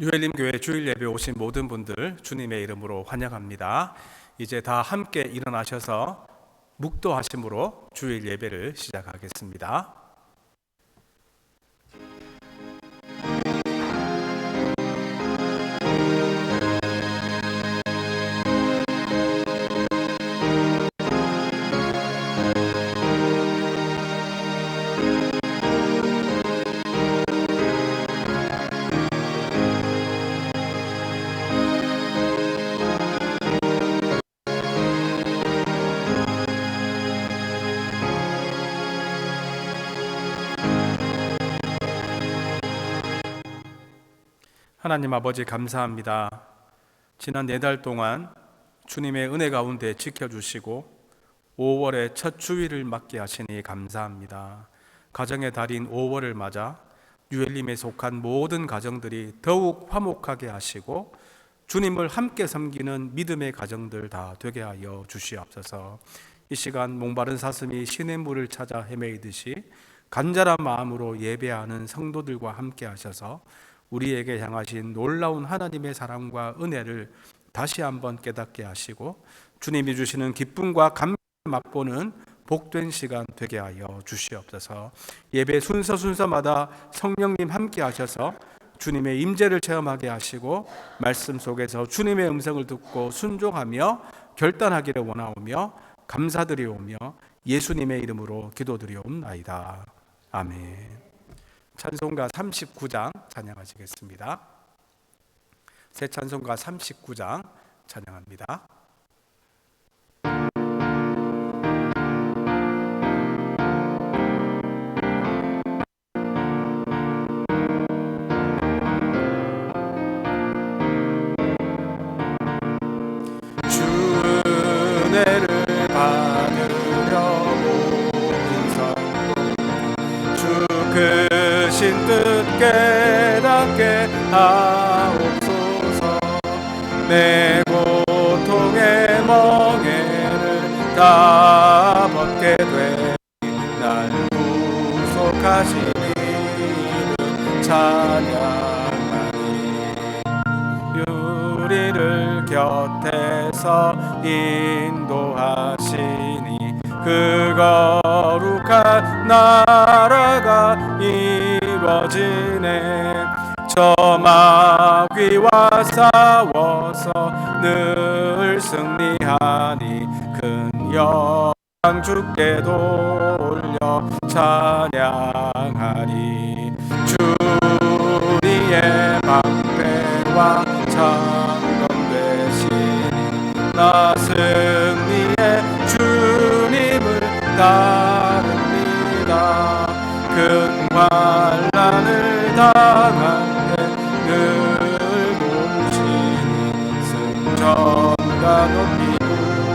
유엘림 교회 주일 예배 오신 모든 분들 주님의 이름으로 환영합니다. 이제 다 함께 일어나셔서 묵도하심으로 주일 예배를 시작하겠습니다. 하나님 아버지 감사합니다. 지난 4달 동안 주님의 은혜 가운데 지켜주시고 5월의 첫 주일을 맞게 하시니 감사합니다. 가정의 달인 5월을 맞아 유엘림에 속한 모든 가정들이 더욱 화목하게 하시고 주님을 함께 섬기는 믿음의 가정들 다 되게 하여 주시옵소서. 이 시간 목마른 사슴이 신의 물을 찾아 헤매이듯이 간절한 마음으로 예배하는 성도들과 함께 하셔서 우리에게 향하신 놀라운 하나님의 사랑과 은혜를 다시 한번 깨닫게 하시고 주님이 주시는 기쁨과 감격을 맛보는 복된 시간 되게 하여 주시옵소서. 예배 순서마다 성령님 함께 하셔서 주님의 임재를 체험하게 하시고 말씀 속에서 주님의 음성을 듣고 순종하며 결단하기를 원하오며 감사드리오며 예수님의 이름으로 기도드리옵나이다. 아멘. 찬송가 39장 찬양하시겠습니다. 새 찬송가 39장 찬양합니다. 주 은혜를 받으려 모인 성도 주 크신 뜻 깨닫게 하옵소서. 내 고통의 멍에를 다 벗게 되니 날 구속하신 이름 찬양하니 우리를 곁에서 인도하시니 그 거룩한 나라가 이루어지네. 저 마귀와 싸워서 늘 승리하니 큰 영광 주께 돌려 찬양하리. 주 우리의 방패와 창검 되시니 나 승리의 주님을 따릅니다. 큰 환난을 당할 때 늘 도우시니 승전가 높이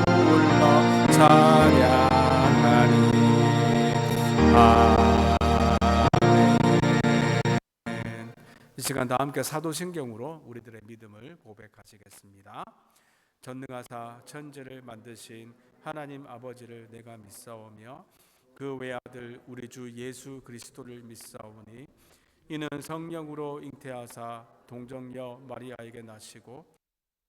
불러 찬양하리. 아멘. 이 시간 다 함께 사도신경으로 우리들의 믿음을 고백하시겠습니다. 전능하사 천지를 만드신 하나님 아버지를 내가 믿사오며 그 외아들 우리 주 예수 그리스도를 믿사오니 이는 성령으로 잉태하사 동정녀 마리아에게 나시고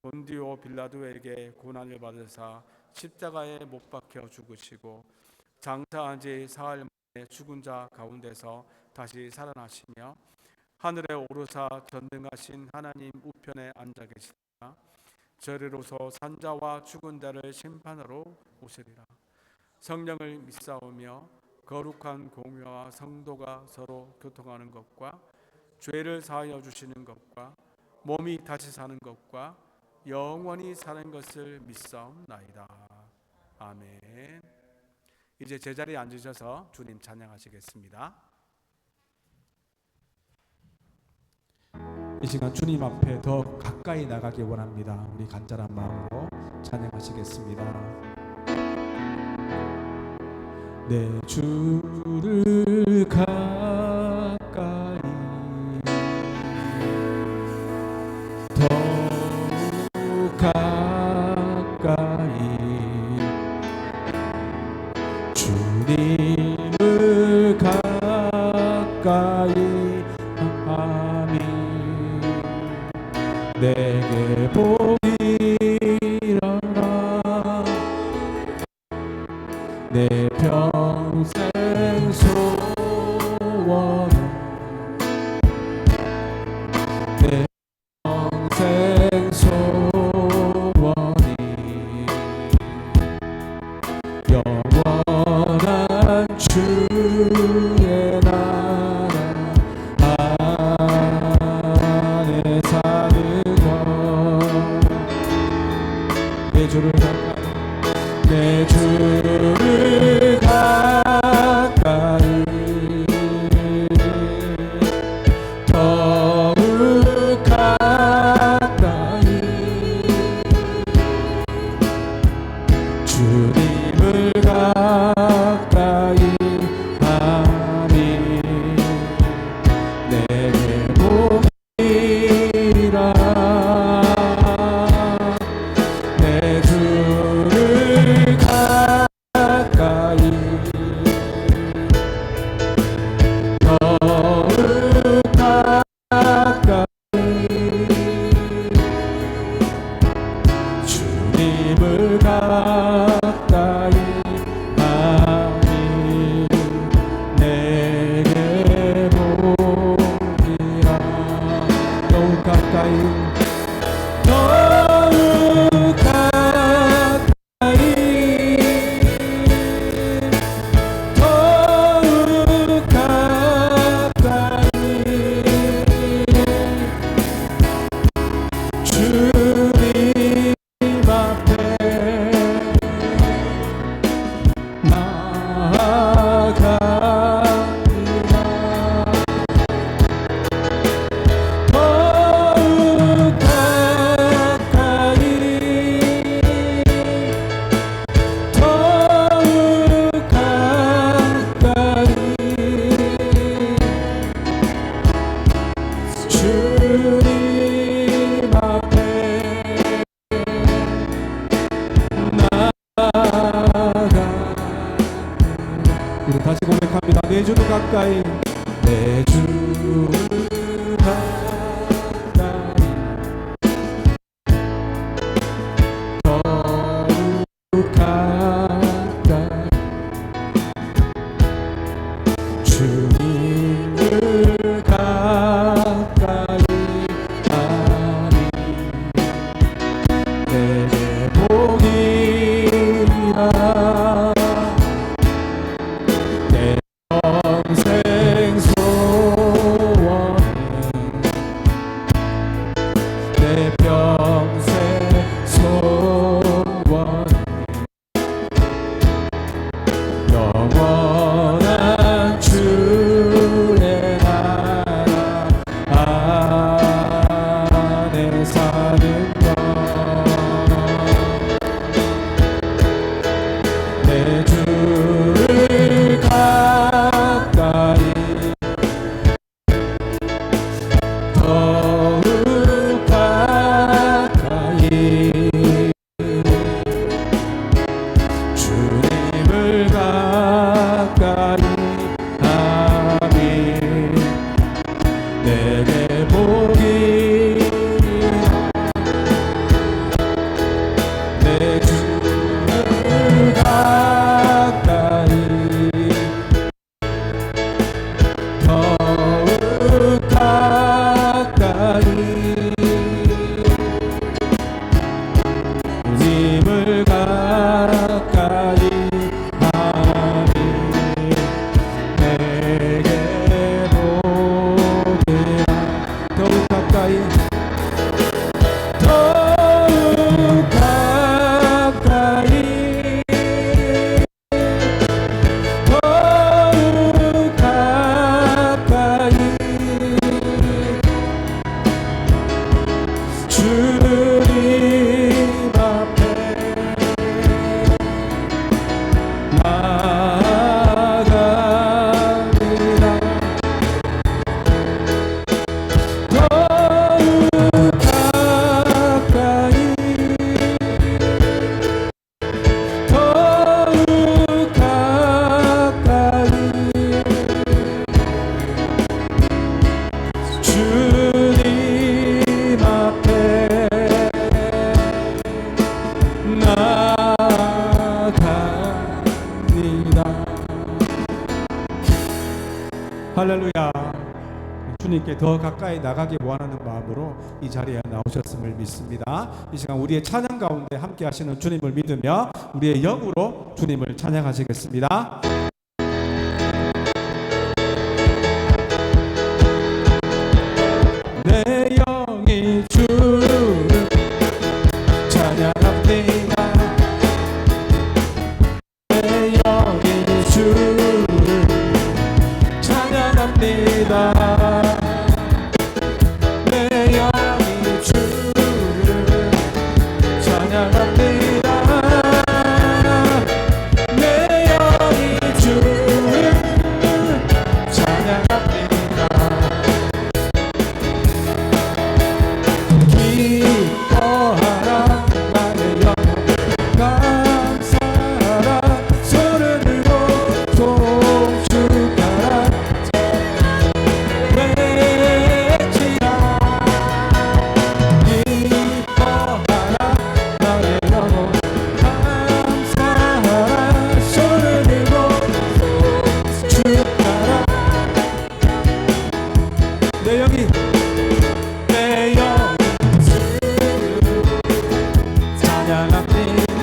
본디오 빌라도에게 고난을 받으사 십자가에 못 박혀 죽으시고 장사한 지 사흘 만에 죽은 자 가운데서 다시 살아나시며 하늘에 오르사 전능하신 하나님 우편에 앉아 계시다. 저리로서 산자와 죽은 자를 심판하러 오시리라. 성령을 믿사오며 거룩한 공유와 성도가 서로 교통하는 것과 죄를 사하여 주시는 것과 몸이 다시 사는 것과 영원히 사는 것을 믿사옵나이다. 아멘. 이제 제자리에 앉으셔서 주님 찬양하시겠습니다. 이 시간 주님 앞에 더 가까이 나가기 원합니다. 우리 간절한 마음으로 찬양하시겠습니다. 내 주를 가까이 더욱 가까이 주님을 가까이 하미 내게 복이 일어나 내 평생 소원 내 평생 소원이 영원한 주의 나라 안에 사는 것 내 주를 가까이 내 주를 가까이 더욱 가까이 주님을 가까이 하니 내게 복이라 내 주를 가까이 더욱 가까이 주님을 가까이 하니 내게 복이라 더욱 가까이 더욱 가까이 더욱 가까이 주님 앞에 나아갑니다. 더욱 가까이 더욱 가까이 주님 앞에 나아가 우리 다시 고백합니다. 내 주는 가까이 내 주는 가까이 더욱 가까이 주님을 가까이 하니 내게 복이라 내 평생 소원이 내 평생 소원이 영원한 주의 나라 안에 사는 것 내 주를 가까이 더욱 가까이 주님을 가까이 하니 내게 복이 내 주를 가까이 더욱 가까이 주님을 가까이 하니 내게 복이라 더욱 가까이 더욱 가까이 더욱 가까이 주님 앞에 나아갑니다. 더욱 주님께 더 가까이 나가기 원하는 마음으로 이 자리에 나오셨음을 믿습니다. 이 시간 우리의 찬양 가운데 함께 하시는 주님을 믿으며 우리의 영으로 주님을 찬양하시겠습니다. 내 영이 주를 찬양합니다. 내 영이 주를 찬양합니다. 내 영이 주를 찬양합니다. 내 영이 주를 찬양합니다. 기뻐하라 나의 영혼 감사하라 손을 들고 송축하라 외치라 기뻐하라 나의 영혼 감사하라 손을 들고 송축하라 내 영이 내 영이 찬양합니다.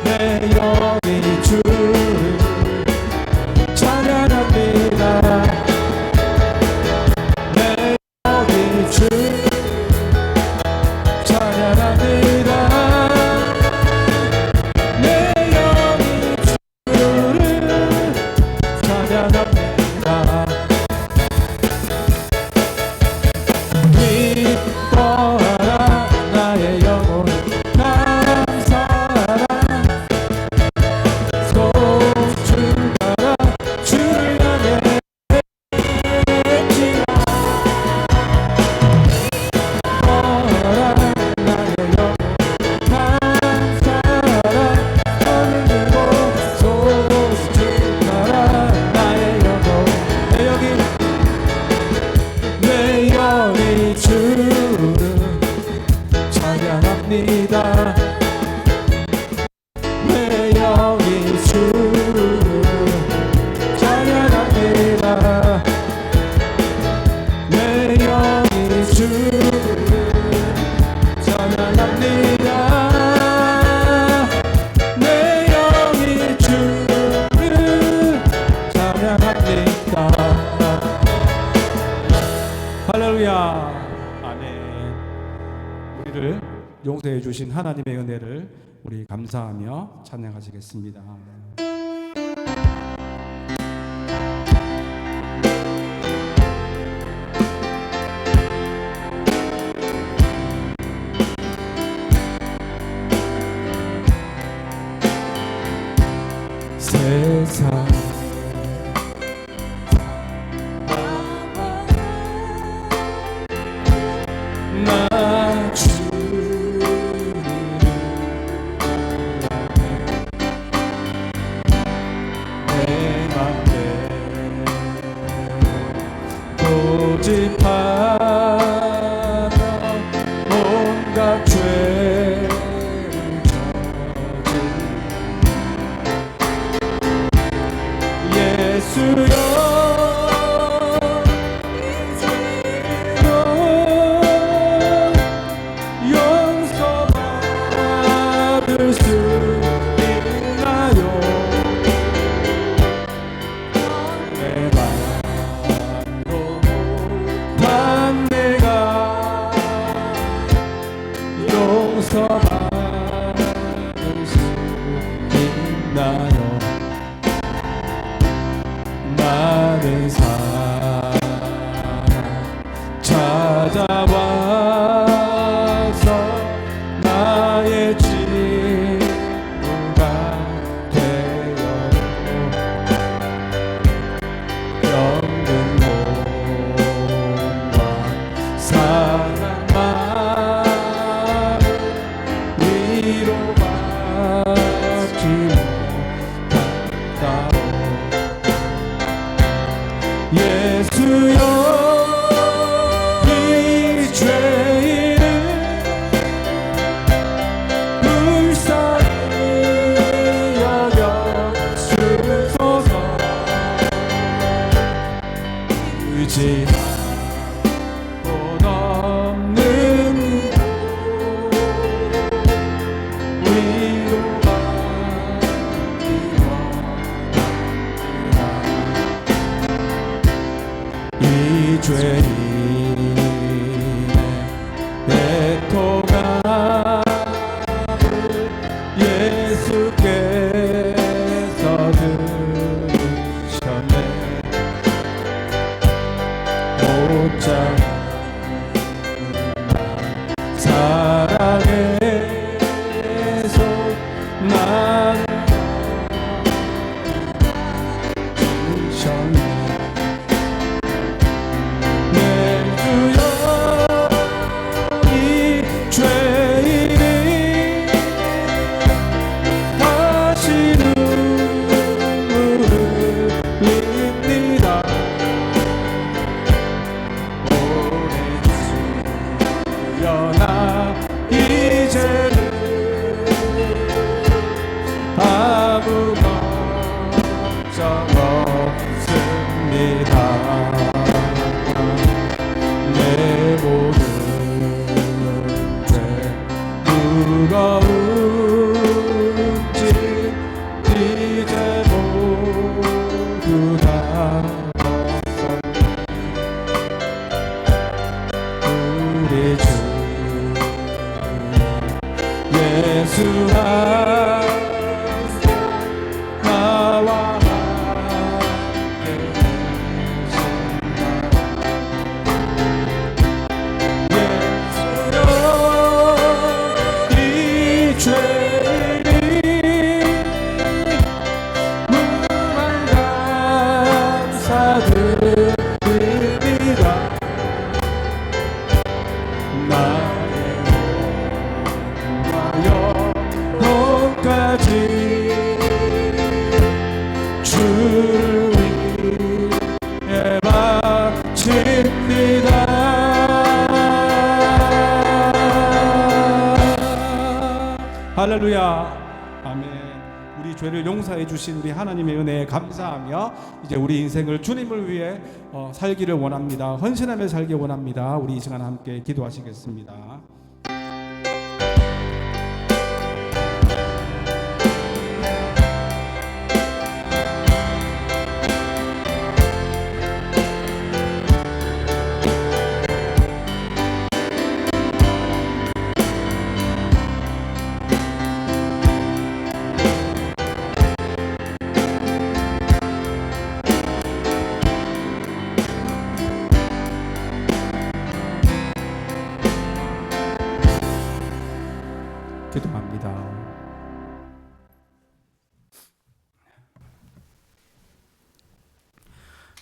내 영이 주를 찬양합니다. 내 영이 주를 찬양합니다. 내 영이 주를 찬양합니다. 기뻐하라 나의 영혼 감사하라 송축하라 주를 향해 외치라 기뻐하라 나의 영혼 감사하라 손을 들고 송축하라 나의 영혼 내 영이 주를 찬양합니다. 내 영이 주를 찬양합니다. 내 영이 주를 찬양합니다. 내 영이 주를 찬양합니다. 할렐루야. 아멘. 우리를 용서해 주신 하나님의 은혜를 우리 감사하며 찬양하시겠습니다. 세상 나 주를 내 맘에 고집하며 온갖 죄를 저질 예수여 용서받을 수 있나요? 내 맘으로 단 내가 용서받을 수 있나요? 많은 사람 찾아와서 나의 친구가 되어 병든 몸과 상한 마음 위로받지 못한다오 예수여 이 주 변화 이제는 아무 걱정 없습니다. 내 모든 죄 무거운 짐 이제 모두 다 우리 주 예수 안에서 나와 함께 계신다. 예수여 이 죄인이 무한 감사드립니다. 나의 영혼까지 주를 위해 바칩니다. 할렐루야. 아멘. 우리 죄를 용서해 주신 우리 하나님의 은혜에 감사하며 이제 우리 인생을 주님을 위해 살기를 원합니다. 헌신하며 살기 원합니다. 우리 이 시간 함께 기도하시겠습니다. 기도합니다.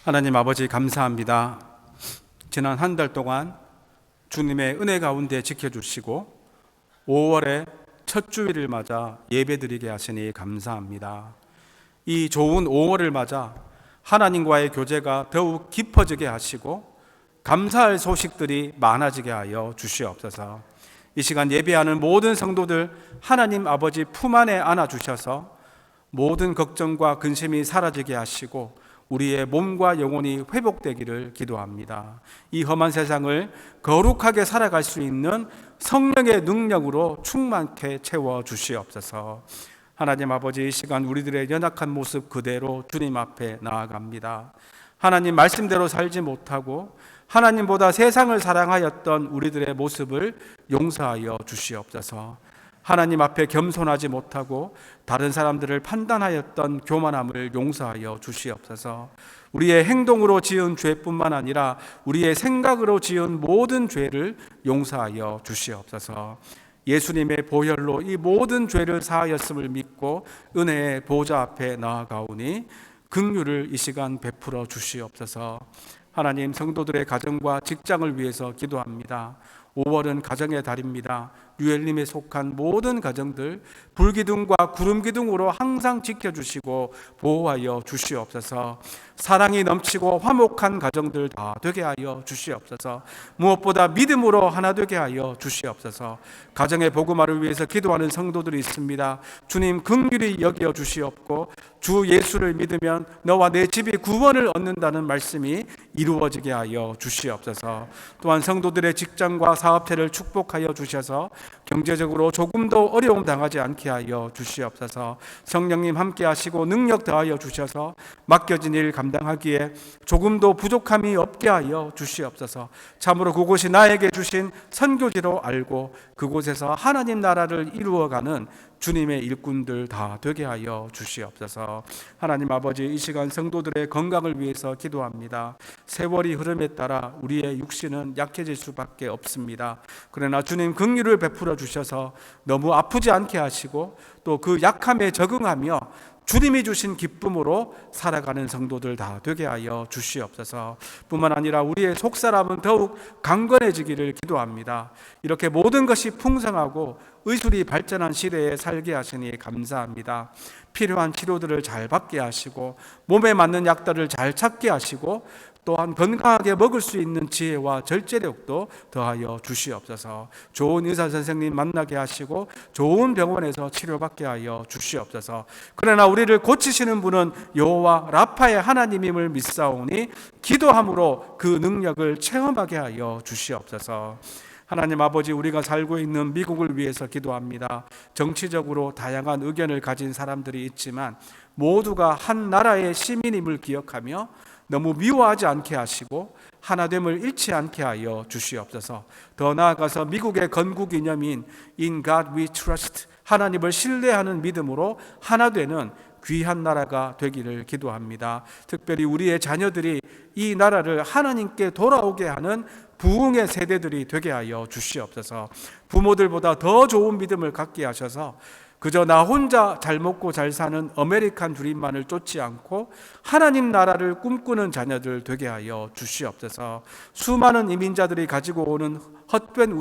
하나님 아버지 감사합니다. 지난 한 달 동안 주님의 은혜 가운데 지켜주시고 5월의 첫 주일을 맞아 예배드리게 하시니 감사합니다. 이 좋은 5월을 맞아 하나님과의 교제가 더욱 깊어지게 하시고 감사할 소식들이 많아지게 하여 주시옵소서. 이 시간 예배하는 모든 성도들 하나님 아버지 품 안에 안아주셔서 모든 걱정과 근심이 사라지게 하시고 우리의 몸과 영혼이 회복되기를 기도합니다. 이 험한 세상을 거룩하게 살아갈 수 있는 성령의 능력으로 충만케 채워주시옵소서. 하나님 아버지 이 시간 우리들의 연약한 모습 그대로 주님 앞에 나아갑니다. 하나님 말씀대로 살지 못하고 하나님보다 세상을 사랑하였던 우리들의 모습을 용서하여 주시옵소서. 하나님 앞에 겸손하지 못하고 다른 사람들을 판단하였던 교만함을 용서하여 주시옵소서. 우리의 행동으로 지은 죄뿐만 아니라 우리의 생각으로 지은 모든 죄를 용서하여 주시옵소서. 예수님의 보혈로 이 모든 죄를 사하였음을 믿고 은혜의 보좌 앞에 나아가오니 긍휼을 이 시간 베풀어 주시옵소서. 하나님 성도들의 가정과 직장을 위해서 기도합니다. 5월은 가정의 달입니다. 유엘님에 속한 모든 가정들 불기둥과 구름기둥으로 항상 지켜주시고 보호하여 주시옵소서. 사랑이 넘치고 화목한 가정들 다 되게 하여 주시옵소서. 무엇보다 믿음으로 하나 되게 하여 주시옵소서. 가정의 복음화를 위해서 기도하는 성도들이 있습니다. 주님 긍휼히 여겨 주시옵고 주 예수를 믿으면 너와 내 집이 구원을 얻는다는 말씀이 이루어지게 하여 주시옵소서. 또한 성도들의 직장과 사업체를 축복하여 주셔서 경제적으로 조금도 어려움 당하지 않게 하여 주시옵소서. 성령님 함께 하시고 능력 더하여 주셔서 맡겨진 일 감당하기에 조금도 부족함이 없게 하여 주시옵소서. 참으로 그곳이 나에게 주신 선교지로 알고 그곳에서 하나님 나라를 이루어가는 주님의 일꾼들 다 되게 하여 주시옵소서. 하나님 아버지 이 시간 성도들의 건강을 위해서 기도합니다. 세월이 흐름에 따라 우리의 육신은 약해질 수밖에 없습니다. 그러나 주님 긍휼을 베풀어 주셔서 너무 아프지 않게 하시고 또 그 약함에 적응하며 주님이 주신 기쁨으로 살아가는 성도들 다 되게 하여 주시옵소서. 뿐만 아니라 우리의 속사람은 더욱 강건해지기를 기도합니다. 이렇게 모든 것이 풍성하고 의술이 발전한 시대에 살게 하시니 감사합니다. 필요한 치료들을 잘 받게 하시고 몸에 맞는 약들을 잘 찾게 하시고 또한 건강하게 먹을 수 있는 지혜와 절제력도 더하여 주시옵소서. 좋은 의사 선생님 만나게 하시고 좋은 병원에서 치료받게 하여 주시옵소서. 그러나 우리를 고치시는 분은 여호와 라파의 하나님임을 믿사오니 기도함으로 그 능력을 체험하게 하여 주시옵소서. 하나님 아버지, 우리가 살고 있는 미국을 위해서 기도합니다. 정치적으로 다양한 의견을 가진 사람들이 있지만 모두가 한 나라의 시민임을 기억하며 너무 미워하지 않게 하시고 하나됨을 잃지 않게 하여 주시옵소서. 더 나아가서 미국의 건국 이념인 In God We Trust, 하나님을 신뢰하는 믿음으로 하나 되는 귀한 나라가 되기를 기도합니다. 특별히 우리의 자녀들이 이 나라를 하나님께 돌아오게 하는 부흥의 세대들이 되게 하여 주시옵소서. 부모들보다 더 좋은 믿음을 갖게 하셔서 그저 나 혼자 잘 먹고 잘 사는 아메리칸 드림만을 쫓지 않고 하나님 나라를 꿈꾸는 자녀들 되게 하여 주시옵소서. 수많은 이민자들이 가지고 오는 헛된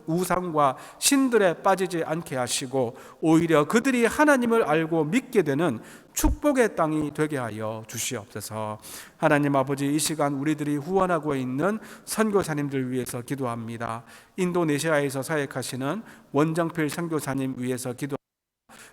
우상과 신들에 빠지지 않게 하시고 오히려 그들이 하나님을 알고 믿게 되는 축복의 땅이 되게 하여 주시옵소서. 하나님 아버지, 이 시간 우리들이 후원하고 있는 선교사님들 위해서 기도합니다. 인도네시아에서 사역하시는 원정필 선교사님 위해서 기도합니다.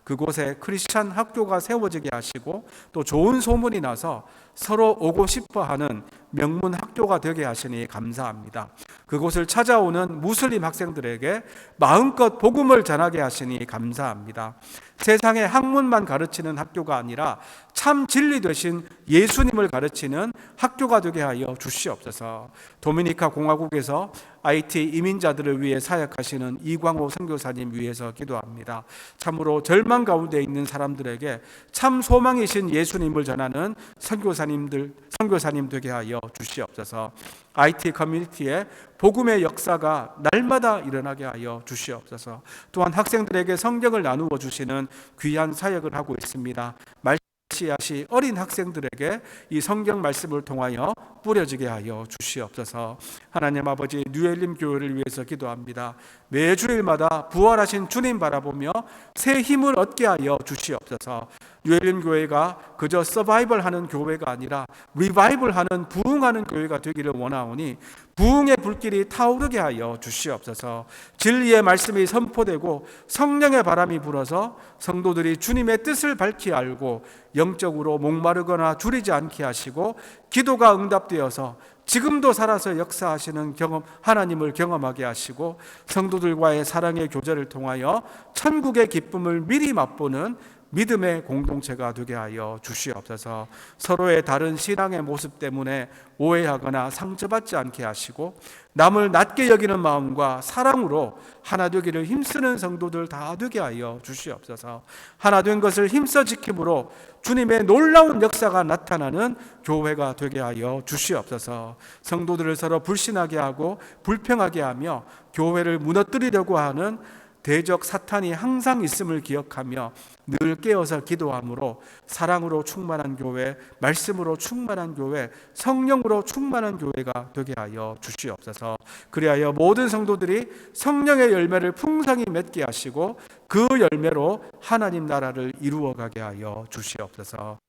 그곳에 크리스찬 학교가 세워지게 하시고 또 좋은 소문이 나서 서로 오고 싶어 하는 명문 학교가 되게 하시니 감사합니다. 그곳을 찾아오는 무슬림 학생들에게 마음껏 복음을 전하게 하시니 감사합니다. 세상의 학문만 가르치는 학교가 아니라 참 진리 되신 예수님을 가르치는 학교가 되게 하여 주시옵소서. 도미니카 공화국에서 IT 이민자들을 위해 사역하시는 이광호 선교사님 위해서 기도합니다. 참으로 절망 가운데 있는 사람들에게 참 소망이신 예수님을 전하는 선교사님 되게 하여 주시옵소서. IT 커뮤니티에 복음의 역사가 날마다 일어나게 하여 주시옵소서. 또한 학생들에게 성경을 나누어 주시는 귀한 사역을 하고 있습니다. 말씀이 어린 학생들에게 이 성경 말씀을 통하여 뿌려지게 하여 주시옵소서. 하나님 아버지, 뉴엘림 교회를 위해서 기도합니다. 매주일마다 부활하신 주님 바라보며 새 힘을 얻게 하여 주시옵소서. 뉴엘림 교회가 그저 서바이벌하는 교회가 아니라 리바이벌하는 부흥하는 교회가 되기를 원하오니 부흥의 불길이 타오르게 하여 주시옵소서. 진리의 말씀이 선포되고 성령의 바람이 불어서 성도들이 주님의 뜻을 밝히 알고 영적으로 목마르거나 줄이지 않게 하시고 기도가 응답되어서 지금도 살아서 역사하시는 하나님을 경험하게 하시고 성도들과의 사랑의 교제를 통하여 천국의 기쁨을 미리 맛보는 믿음의 공동체가 되게 하여 주시옵소서. 서로의 다른 신앙의 모습 때문에 오해하거나 상처받지 않게 하시고 남을 낮게 여기는 마음과 사랑으로 하나 되기를 힘쓰는 성도들 다 되게 하여 주시옵소서. 하나 된 것을 힘써 지킴으로 주님의 놀라운 역사가 나타나는 교회가 되게 하여 주시옵소서. 성도들을 서로 불신하게 하고 불평하게 하며 교회를 무너뜨리려고 하는 대적 사탄이 항상 있음을 기억하며 늘 깨어서 기도함으로 사랑으로 충만한 교회, 말씀으로 충만한 교회, 성령으로 충만한 교회가 되게 하여 주시옵소서. 그리하여 모든 성도들이 성령의 열매를 풍성히 맺게 하시고 그 열매로 하나님 나라를 이루어가게 하여 주시옵소서.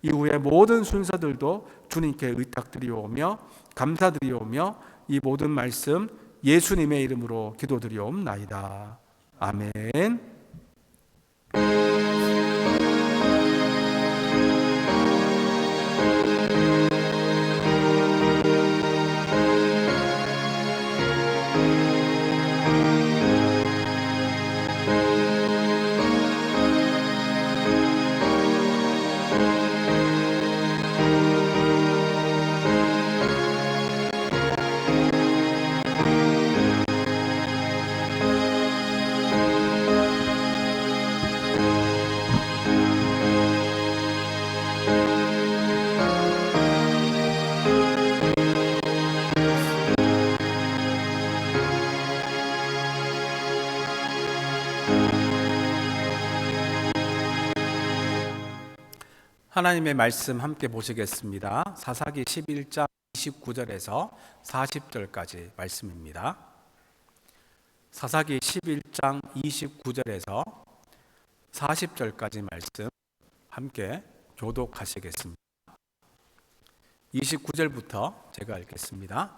이후에 모든 순서들도 주님께 의탁드리오며 감사드리오며 이 모든 말씀 예수님의 이름으로 기도드리옵나이다. 아멘. 하나님의 말씀 함께 보시겠습니다. 사사기 11장 29절에서 40절까지 말씀입니다. 사사기 11장 29절에서 40절까지 말씀 함께 교독하시겠습니다. 29절부터 제가 읽겠습니다.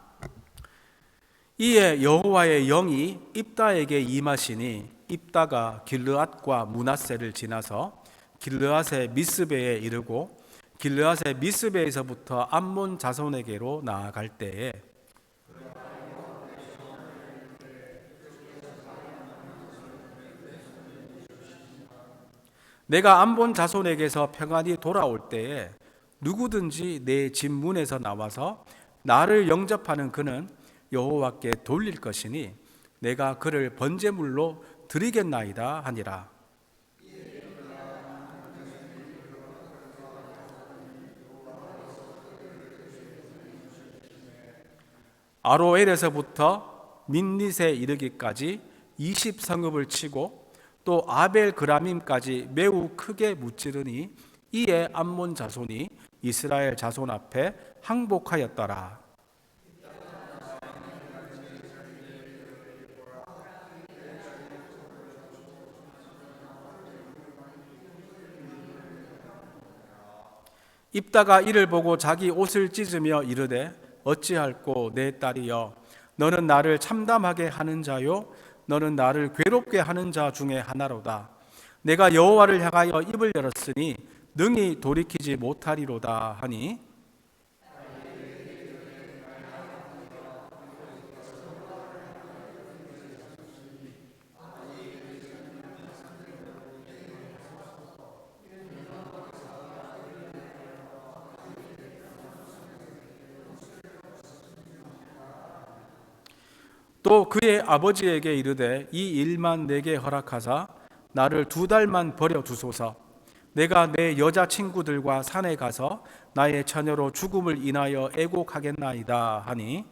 이에 여호와의 영이 입다에게 임하시니 입다가 길르앗과 므낫세를 지나서 길르앗의 미스베에 이르고 길르앗의 미스베에서부터 암몬 자손에게로 나아갈 때에 내가 암몬 자손에게서 평안히 돌아올 때에 누구든지 내 집 문에서 나와서 나를 영접하는 그는 여호와께 돌릴 것이니 내가 그를 번제물로 드리겠나이다 하니라. 아로엘에서부터 민닛에 이르기까지 20성읍을 치고 또 아벨 그라밈까지 매우 크게 무찌르니 이에 암몬 자손이 이스라엘 자손 앞에 항복하였더라. 입다가 이를 보고 자기 옷을 찢으며 이르되 어찌할꼬 내 딸이여 너는 나를 참담하게 하는 자요 너는 나를 괴롭게 하는 자 중에 하나로다. 내가 여호와를 향하여 입을 열었으니 능히 돌이키지 못하리로다 하니 또 그의 아버지에게 이르되 이 일만 내게 허락하사 나를 2달만 버려 두소서. 내가 내 여자친구들과 산에 가서 나의 처녀로 죽음을 인하여 애곡하겠나이다 하니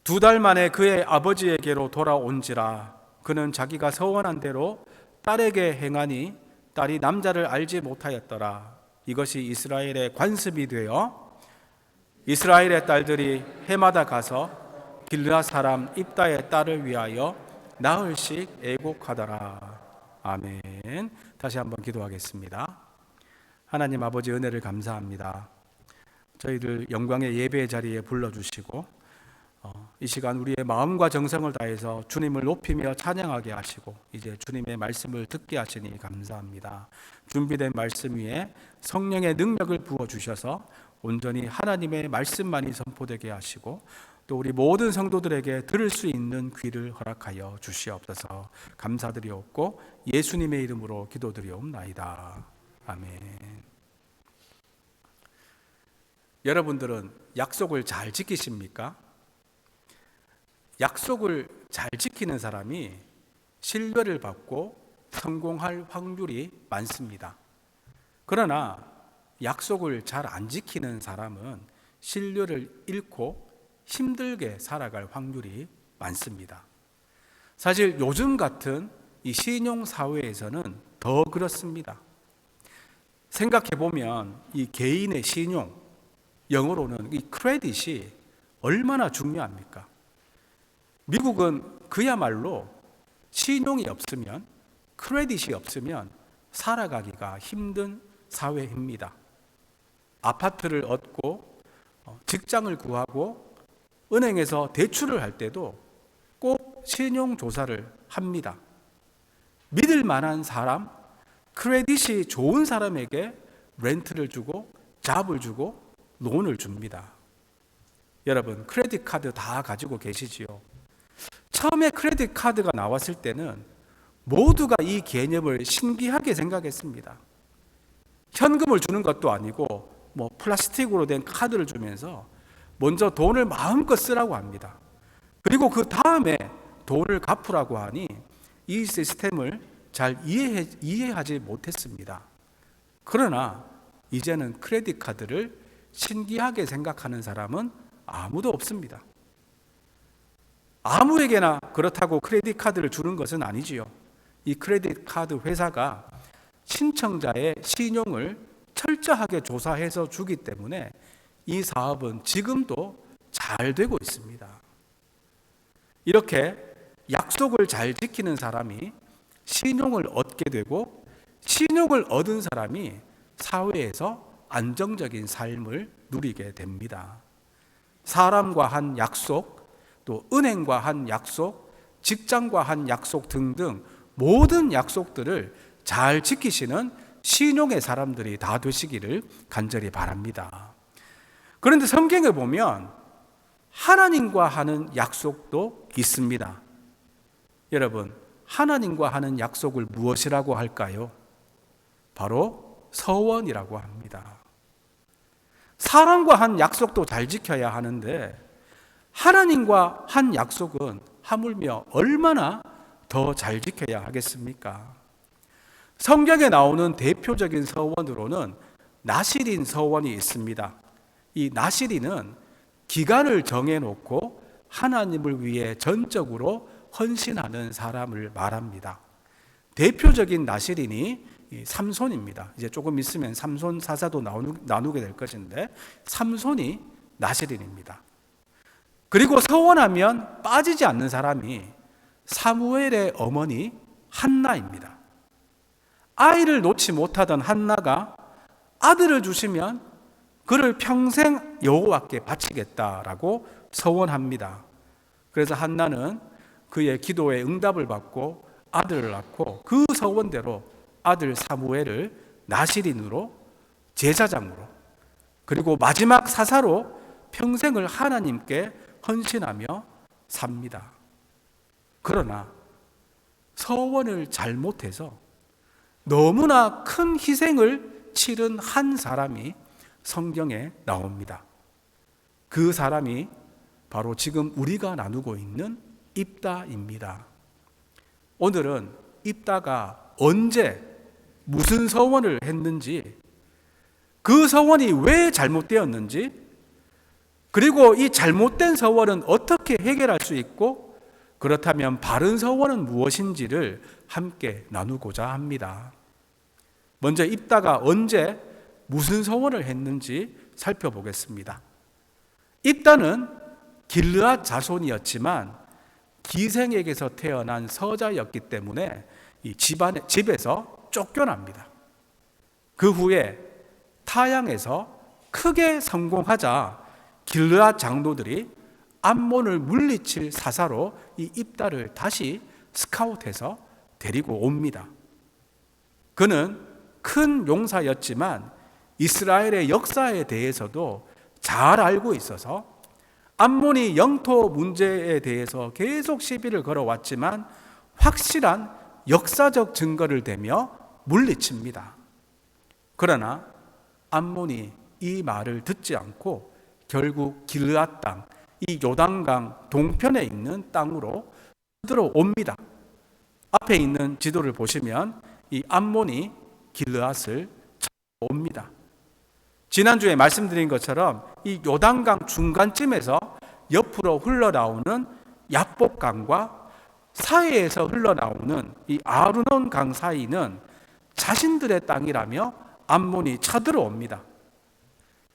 두 달 만에 그의 아버지에게로 돌아온지라. 그는 자기가 서원한 대로 딸에게 행하니 딸이 남자를 알지 못하였더라. 이것이 이스라엘의 관습이 되어 이스라엘의 딸들이 해마다 가서 길르앗 사람 입다의 딸을 위하여 나흘씩 애곡하더라. 아멘. 다시 한번 기도하겠습니다. 하나님 아버지 은혜를 감사합니다. 저희들 영광의 예배의 자리에 불러주시고 이 시간 우리의 마음과 정성을 다해서 주님을 높이며 찬양하게 하시고 이제 주님의 말씀을 듣게 하시니 감사합니다. 준비된 말씀 위에 성령의 능력을 부어주셔서 온전히 하나님의 말씀만이 선포되게 하시고 또 우리 모든 성도들에게 들을 수 있는 귀를 허락하여 주시옵소서. 감사드리옵고 예수님의 이름으로 기도드리옵나이다. 아멘. 여러분들은 약속을 잘 지키십니까? 약속을 잘 지키는 사람이 신뢰를 받고 성공할 확률이 많습니다. 그러나 약속을 잘 안 지키는 사람은 신뢰를 잃고 힘들게 살아갈 확률이 많습니다. 사실 요즘 같은 이 신용 사회에서는 더 그렇습니다. 생각해 보면 이 개인의 신용, 영어로는 이 크레딧이 얼마나 중요합니까? 미국은 그야말로 신용이 없으면, 크레딧이 없으면 살아가기가 힘든 사회입니다. 아파트를 얻고 직장을 구하고 은행에서 대출을 할 때도 꼭 신용조사를 합니다. 믿을 만한 사람, 크레딧이 좋은 사람에게 렌트를 주고 잡을 주고 론을 줍니다. 여러분 크레딧 카드 다 가지고 계시지요? 처음에 크레딧 카드가 나왔을 때는 모두가 이 개념을 신기하게 생각했습니다. 현금을 주는 것도 아니고 플라스틱으로 된 카드를 주면서 먼저 돈을 마음껏 쓰라고 합니다. 그리고 그 다음에 돈을 갚으라고 하니 이 시스템을 잘 이해하지 못했습니다. 그러나 이제는 크레딧 카드를 신기하게 생각하는 사람은 아무도 없습니다. 아무에게나 그렇다고 크레딧 카드를 주는 것은 아니지요. 이 크레딧 카드 회사가 신청자의 신용을 철저하게 조사해서 주기 때문에 이 사업은 지금도 잘 되고 있습니다. 이렇게 약속을 잘 지키는 사람이 신용을 얻게 되고, 신용을 얻은 사람이 사회에서 안정적인 삶을 누리게 됩니다. 사람과 한 약속, 또 은행과 한 약속, 직장과 한 약속 등등 모든 약속들을 잘 지키시는 신용의 사람들이 다 되시기를 간절히 바랍니다. 그런데 성경에 보면 하나님과 하는 약속도 있습니다. 여러분, 하나님과 하는 약속을 무엇이라고 할까요? 바로 서원이라고 합니다. 사람과 한 약속도 잘 지켜야 하는데 하나님과 한 약속은 하물며 얼마나 더 잘 지켜야 하겠습니까? 성경에 나오는 대표적인 서원으로는 나실인 서원이 있습니다. 이 나실인은 기간을 정해놓고 하나님을 위해 전적으로 헌신하는 사람을 말합니다. 대표적인 나실인이 삼손입니다. 이제 조금 있으면 삼손 사사도 나누게 될 것인데, 삼손이 나실인입니다. 그리고 서원하면 빠지지 않는 사람이 사무엘의 어머니 한나입니다. 아이를 놓지 못하던 한나가 아들을 주시면 그를 평생 여호와께 바치겠다라고 서원합니다. 그래서 한나는 그의 기도에 응답을 받고 아들을 낳고, 그 서원대로 아들 사무엘을 나실인으로, 제사장으로, 그리고 마지막 사사로 평생을 하나님께 헌신하며 삽니다. 그러나 서원을 잘못해서 너무나 큰 희생을 치른 한 사람이 성경에 나옵니다. 그 사람이 바로 지금 우리가 나누고 있는 입다입니다. 오늘은 입다가 언제 무슨 서원을 했는지, 그 서원이 왜 잘못되었는지, 그리고 이 잘못된 서원은 어떻게 해결할 수 있고, 그렇다면 바른 서원은 무엇인지를 함께 나누고자 합니다. 먼저 입다가 언제 무슨 서원을 했는지 살펴보겠습니다. 입다는 길르앗 자손이었지만 기생에게서 태어난 서자였기 때문에 이 집에서 쫓겨납니다. 그 후에 타향에서 크게 성공하자 길르앗 장로들이 암몬을 물리칠 사사로 이 입다를 다시 스카웃해서 데리고 옵니다. 그는 큰 용사였지만 이스라엘의 역사에 대해서도 잘 알고 있어서 암몬이 영토 문제에 대해서 계속 시비를 걸어왔지만 확실한 역사적 증거를 대며 물리칩니다. 그러나 암몬이 이 말을 듣지 않고 결국 길르앗 땅, 이 요단강 동편에 있는 땅으로 들어옵니다. 앞에 있는 지도를 보시면 이 암몬이 길르앗을 쳐옵니다. 지난주에 말씀드린 것처럼 이 요단강 중간쯤에서 옆으로 흘러나오는 야복강과 사해에서 흘러나오는 이 아르논 강 사이는 자신들의 땅이라며 암몬이 쳐들어옵니다.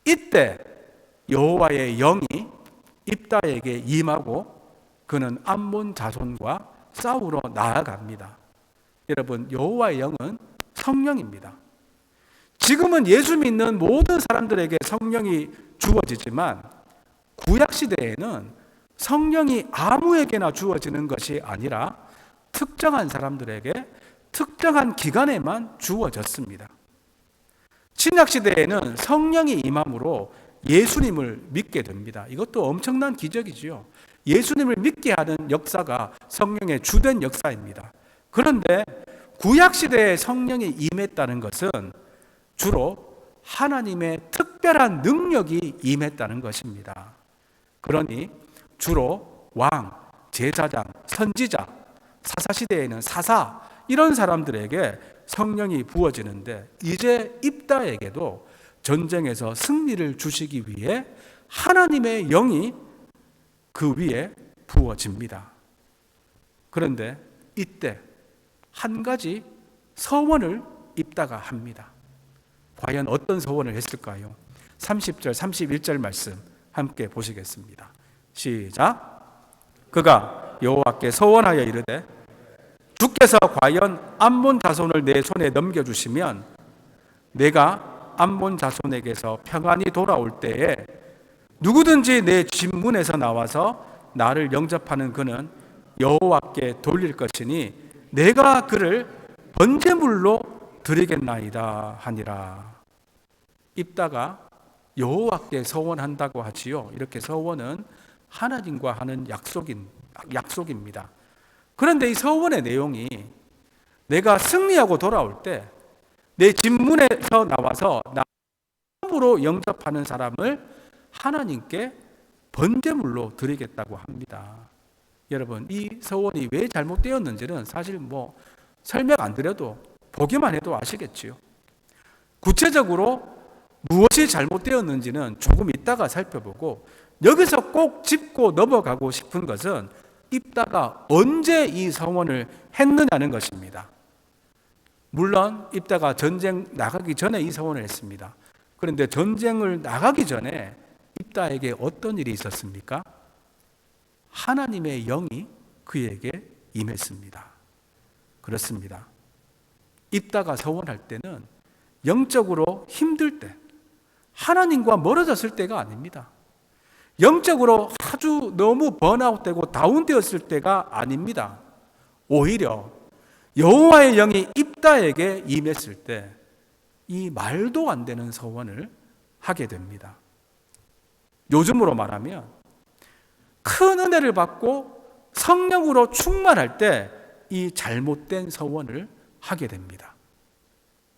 이때 여호와의 영이 입다에게 임하고 그는 암몬 자손과 싸우러 나아갑니다. 여러분, 여호와의 영은 성령입니다. 지금은 예수 믿는 모든 사람들에게 성령이 주어지지만 구약시대에는 성령이 아무에게나 주어지는 것이 아니라 특정한 사람들에게 특정한 기간에만 주어졌습니다. 신약시대에는 성령이 임함으로 예수님을 믿게 됩니다. 이것도 엄청난 기적이지요. 예수님을 믿게 하는 역사가 성령의 주된 역사입니다. 그런데 구약시대에 성령이 임했다는 것은 주로 하나님의 특별한 능력이 임했다는 것입니다. 그러니 주로 왕, 제사장, 선지자, 사사시대에는 사사, 이런 사람들에게 성령이 부어지는데, 이제 입다에게도 전쟁에서 승리를 주시기 위해 하나님의 영이 그 위에 부어집니다. 그런데 이때 한 가지 서원을 입다가 합니다. 과연 어떤 서원을 했을까요? 30절, 31절 말씀 함께 보시겠습니다. 시작. 그가 여호와께 서원하여 이르되 주께서 과연 암몬 자손을 내 손에 넘겨주시면 내가 암몬 자손에게서 평안히 돌아올 때에 누구든지 내 집 문에서 나와서 나를 영접하는 그는 여호와께 돌릴 것이니 내가 그를 번제물로 드리겠나이다 하니라. 입다가 여호와께 서원한다고 하지요. 이렇게 서원은 하나님과 하는 약속입니다. 그런데 이 서원의 내용이 내가 승리하고 돌아올 때 내 집 문에서 나와서 나 처음으로 영접하는 사람을 하나님께 번제물로 드리겠다고 합니다. 여러분, 이 서원이 왜 잘못되었는지는 사실 설명 안 드려도 보기만 해도 아시겠지요. 구체적으로 무엇이 잘못되었는지는 조금 이따가 살펴보고, 여기서 꼭 짚고 넘어가고 싶은 것은 입다가 언제 이 서원을 했느냐는 것입니다. 물론 입다가 전쟁 나가기 전에 이 서원을 했습니다. 그런데 전쟁을 나가기 전에 입다에게 어떤 일이 있었습니까? 하나님의 영이 그에게 임했습니다. 그렇습니다. 입다가 서원할 때는 영적으로 힘들 때, 하나님과 멀어졌을 때가 아닙니다. 영적으로 아주 너무 번아웃되고 다운되었을 때가 아닙니다. 오히려 여호와의 영이 입다에게 임했을 때 이 말도 안 되는 서원을 하게 됩니다. 요즘으로 말하면 큰 은혜를 받고 성령으로 충만할 때 이 잘못된 서원을 하게 됩니다.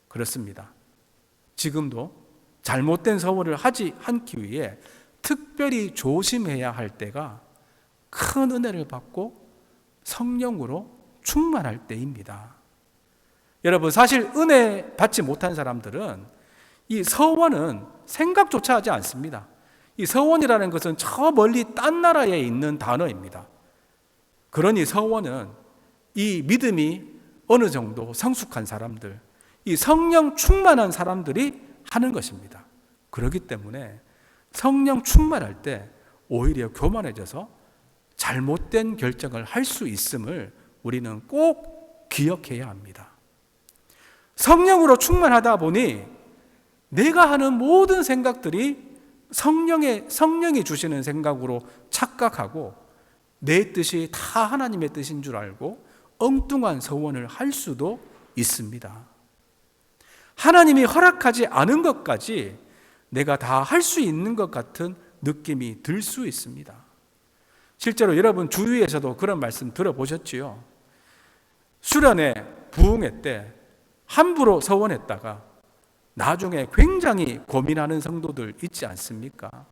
그렇습니다. 지금도 잘못된 서원을 하지 않기 위해 특별히 조심해야 할 때가 큰 은혜를 받고 성령으로 충만할 때입니다. 여러분, 사실 은혜 받지 못한 사람들은 이 서원은 생각조차 하지 않습니다. 이 서원이라는 것은 저 멀리 딴 나라에 있는 단어입니다. 그러니 서원은 이 믿음이 어느 정도 성숙한 사람들, 이 성령 충만한 사람들이 하는 것입니다. 그렇기 때문에 성령 충만할 때 오히려 교만해져서 잘못된 결정을 할 수 있음을 우리는 꼭 기억해야 합니다. 성령으로 충만하다 보니 내가 하는 모든 생각들이 성령이 주시는 생각으로 착각하고 내 뜻이 다 하나님의 뜻인 줄 알고 엉뚱한 서원을 할 수도 있습니다. 하나님이 허락하지 않은 것까지 내가 다 할 수 있는 것 같은 느낌이 들 수 있습니다. 실제로 여러분 주위에서도 그런 말씀 들어보셨지요? 수련회, 부흥회 때 함부로 서원했다가 나중에 굉장히 고민하는 성도들 있지 않습니까?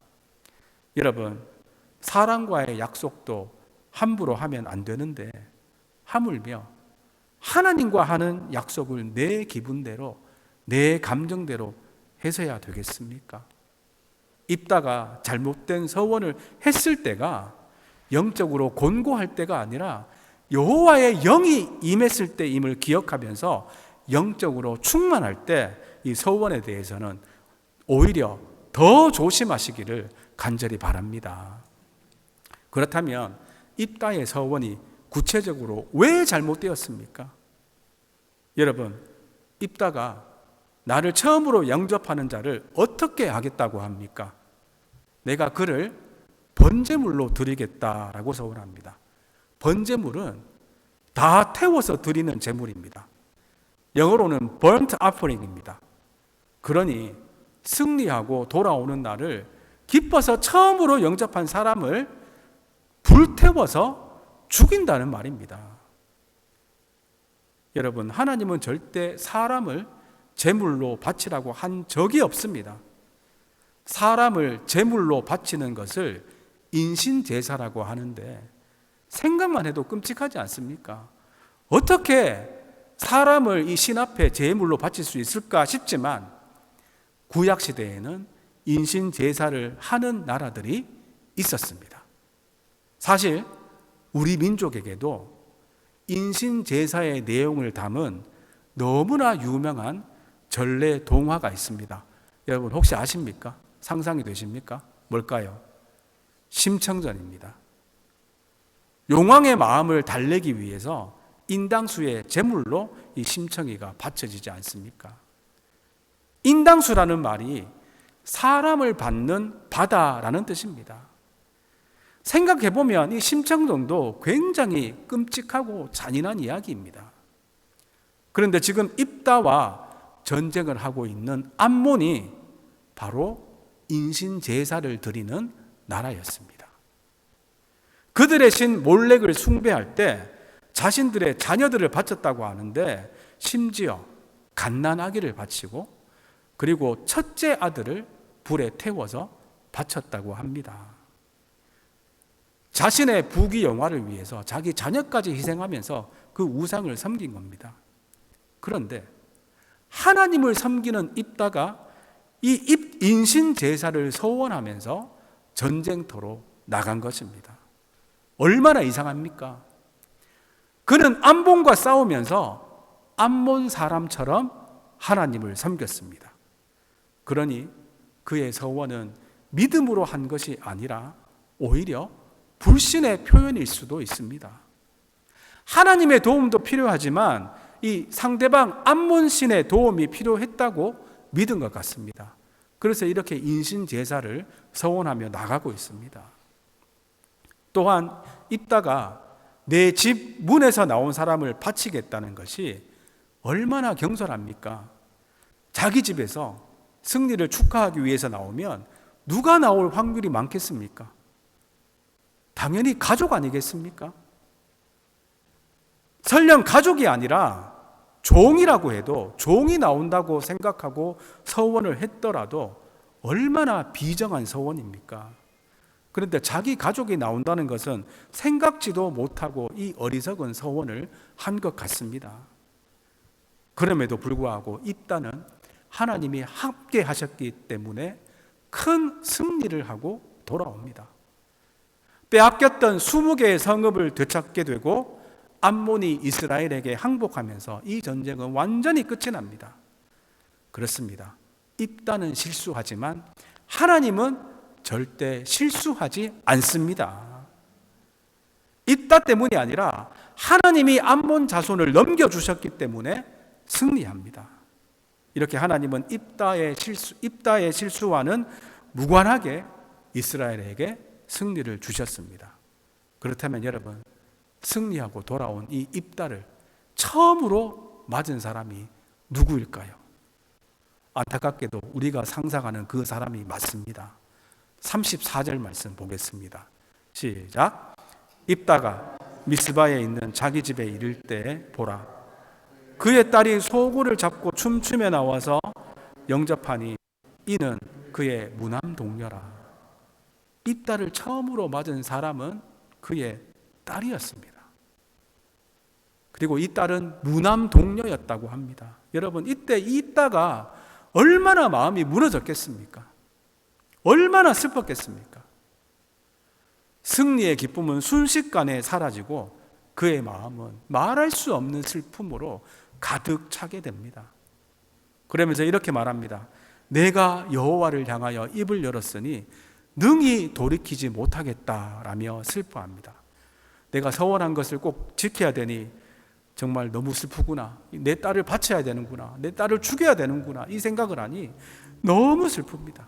여러분, 사람과의 약속도 함부로 하면 안 되는데 하물며 하나님과 하는 약속을 내 기분대로, 내 감정대로 해서야 되겠습니까? 입다가 잘못된 서원을 했을 때가 영적으로 곤고할 때가 아니라 여호와의 영이 임했을 때임을 기억하면서 영적으로 충만할 때 이 서원에 대해서는 오히려 더 조심하시기를 간절히 바랍니다. 그렇다면 입다의 서원이 구체적으로 왜 잘못되었습니까? 여러분, 입다가 나를 처음으로 영접하는 자를 어떻게 하겠다고 합니까? 내가 그를 번제물로 드리겠다라고 서원합니다. 번제물은 다 태워서 드리는 제물입니다. 영어로는 burnt offering입니다. 그러니 승리하고 돌아오는 날을 기뻐서 처음으로 영접한 사람을 불태워서 죽인다는 말입니다. 여러분, 하나님은 절대 사람을 제물로 바치라고 한 적이 없습니다. 사람을 제물로 바치는 것을 인신제사라고 하는데 생각만 해도 끔찍하지 않습니까? 어떻게 사람을 이 신 앞에 제물로 바칠 수 있을까 싶지만 구약시대에는 인신제사를 하는 나라들이 있었습니다. 사실 우리 민족에게도 인신제사의 내용을 담은 너무나 유명한 전래 동화가 있습니다. 여러분 혹시 아십니까? 상상이 되십니까? 뭘까요? 심청전입니다. 용왕의 마음을 달래기 위해서 인당수의 제물로 이 심청이가 바쳐지지 않습니까? 인당수라는 말이 사람을 받는 바다라는 뜻입니다. 생각해보면 이 심청전도 굉장히 끔찍하고 잔인한 이야기입니다. 그런데 지금 입다와 전쟁을 하고 있는 암몬이 바로 인신제사를 드리는 나라였습니다. 그들의 신 몰렉을 숭배할 때 자신들의 자녀들을 바쳤다고 하는데 심지어 갓난아기를 바치고 그리고 첫째 아들을 불에 태워서 바쳤다고 합니다. 자신의 부귀영화를 위해서 자기 자녀까지 희생하면서 그 우상을 섬긴 겁니다. 그런데 하나님을 섬기는 입다가 이 인신 제사를 서원하면서 전쟁터로 나간 것입니다. 얼마나 이상합니까? 그는 암몬과 싸우면서 암몬 사람처럼 하나님을 섬겼습니다. 그러니 그의 서원은 믿음으로 한 것이 아니라 오히려 불신의 표현일 수도 있습니다. 하나님의 도움도 필요하지만 이 상대방 암몬 신의 도움이 필요했다고 믿은 것 같습니다. 그래서 이렇게 인신 제사를 서원하며 나가고 있습니다. 또한 입다가 내 집 문에서 나온 사람을 바치겠다는 것이 얼마나 경솔합니까? 자기 집에서 승리를 축하하기 위해서 나오면 누가 나올 확률이 많겠습니까? 당연히 가족 아니겠습니까? 설령 가족이 아니라 종이라고 해도 종이 나온다고 생각하고 서원을 했더라도 얼마나 비정한 서원입니까? 그런데 자기 가족이 나온다는 것은 생각지도 못하고 이 어리석은 서원을 한 것 같습니다. 그럼에도 불구하고 입다는 하나님이 함께 하셨기 때문에 큰 승리를 하고 돌아옵니다. 빼앗겼던 20개의 성읍을 되찾게 되고 암몬이 이스라엘에게 항복하면서 이 전쟁은 완전히 끝이 납니다. 그렇습니다. 입다는 실수하지만 하나님은 절대 실수하지 않습니다. 입다 때문이 아니라 하나님이 암몬 자손을 넘겨주셨기 때문에 승리합니다. 이렇게 하나님은 입다의 실수와는 무관하게 이스라엘에게 승리를 주셨습니다. 그렇다면 여러분, 승리하고 돌아온 이 입다를 처음으로 맞은 사람이 누구일까요? 안타깝게도 우리가 상상하는 그 사람이 맞습니다. 34절 말씀 보겠습니다. 시작. 입다가 미스바에 있는 자기 집에 이를 때 보라, 그의 딸이 소고를 잡고 춤추며 나와서 영접하니 이는 그의 무남 동료라. 입다를 처음으로 맞은 사람은 그의 딸이었습니다. 그리고 이 딸은 무남 동료였다고 합니다. 여러분, 이때 이 딸가 얼마나 마음이 무너졌겠습니까? 얼마나 슬펐겠습니까? 승리의 기쁨은 순식간에 사라지고 그의 마음은 말할 수 없는 슬픔으로 가득 차게 됩니다. 그러면서 이렇게 말합니다. 내가 여호와를 향하여 입을 열었으니 능히 돌이키지 못하겠다라며 슬퍼합니다. 내가 서원한 것을 꼭 지켜야 되니 정말 너무 슬프구나. 내 딸을 바쳐야 되는구나. 내 딸을 죽여야 되는구나. 이 생각을 하니 너무 슬픕니다.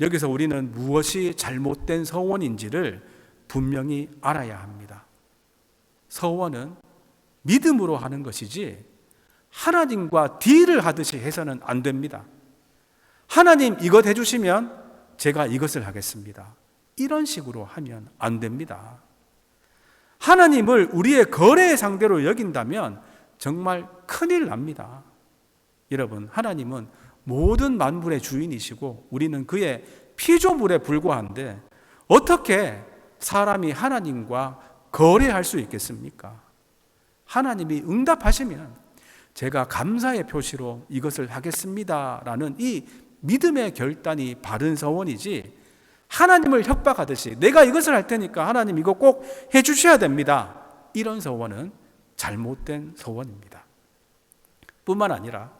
여기서 우리는 무엇이 잘못된 서원인지를 분명히 알아야 합니다. 서원은 믿음으로 하는 것이지 하나님과 딜을 하듯이 해서는 안 됩니다. 하나님 이것 해주시면 제가 이것을 하겠습니다. 이런 식으로 하면 안 됩니다. 하나님을 우리의 거래의 상대로 여긴다면 정말 큰일 납니다. 여러분, 하나님은 모든 만물의 주인이시고 우리는 그의 피조물에 불과한데 어떻게 사람이 하나님과 거래할 수 있겠습니까? 하나님이 응답하시면 제가 감사의 표시로 이것을 하겠습니다라는 이 믿음의 결단이 바른 서원이지, 하나님을 협박하듯이 내가 이것을 할 테니까 하나님 이거 꼭 해주셔야 됩니다, 이런 서원은 잘못된 서원입니다. 뿐만 아니라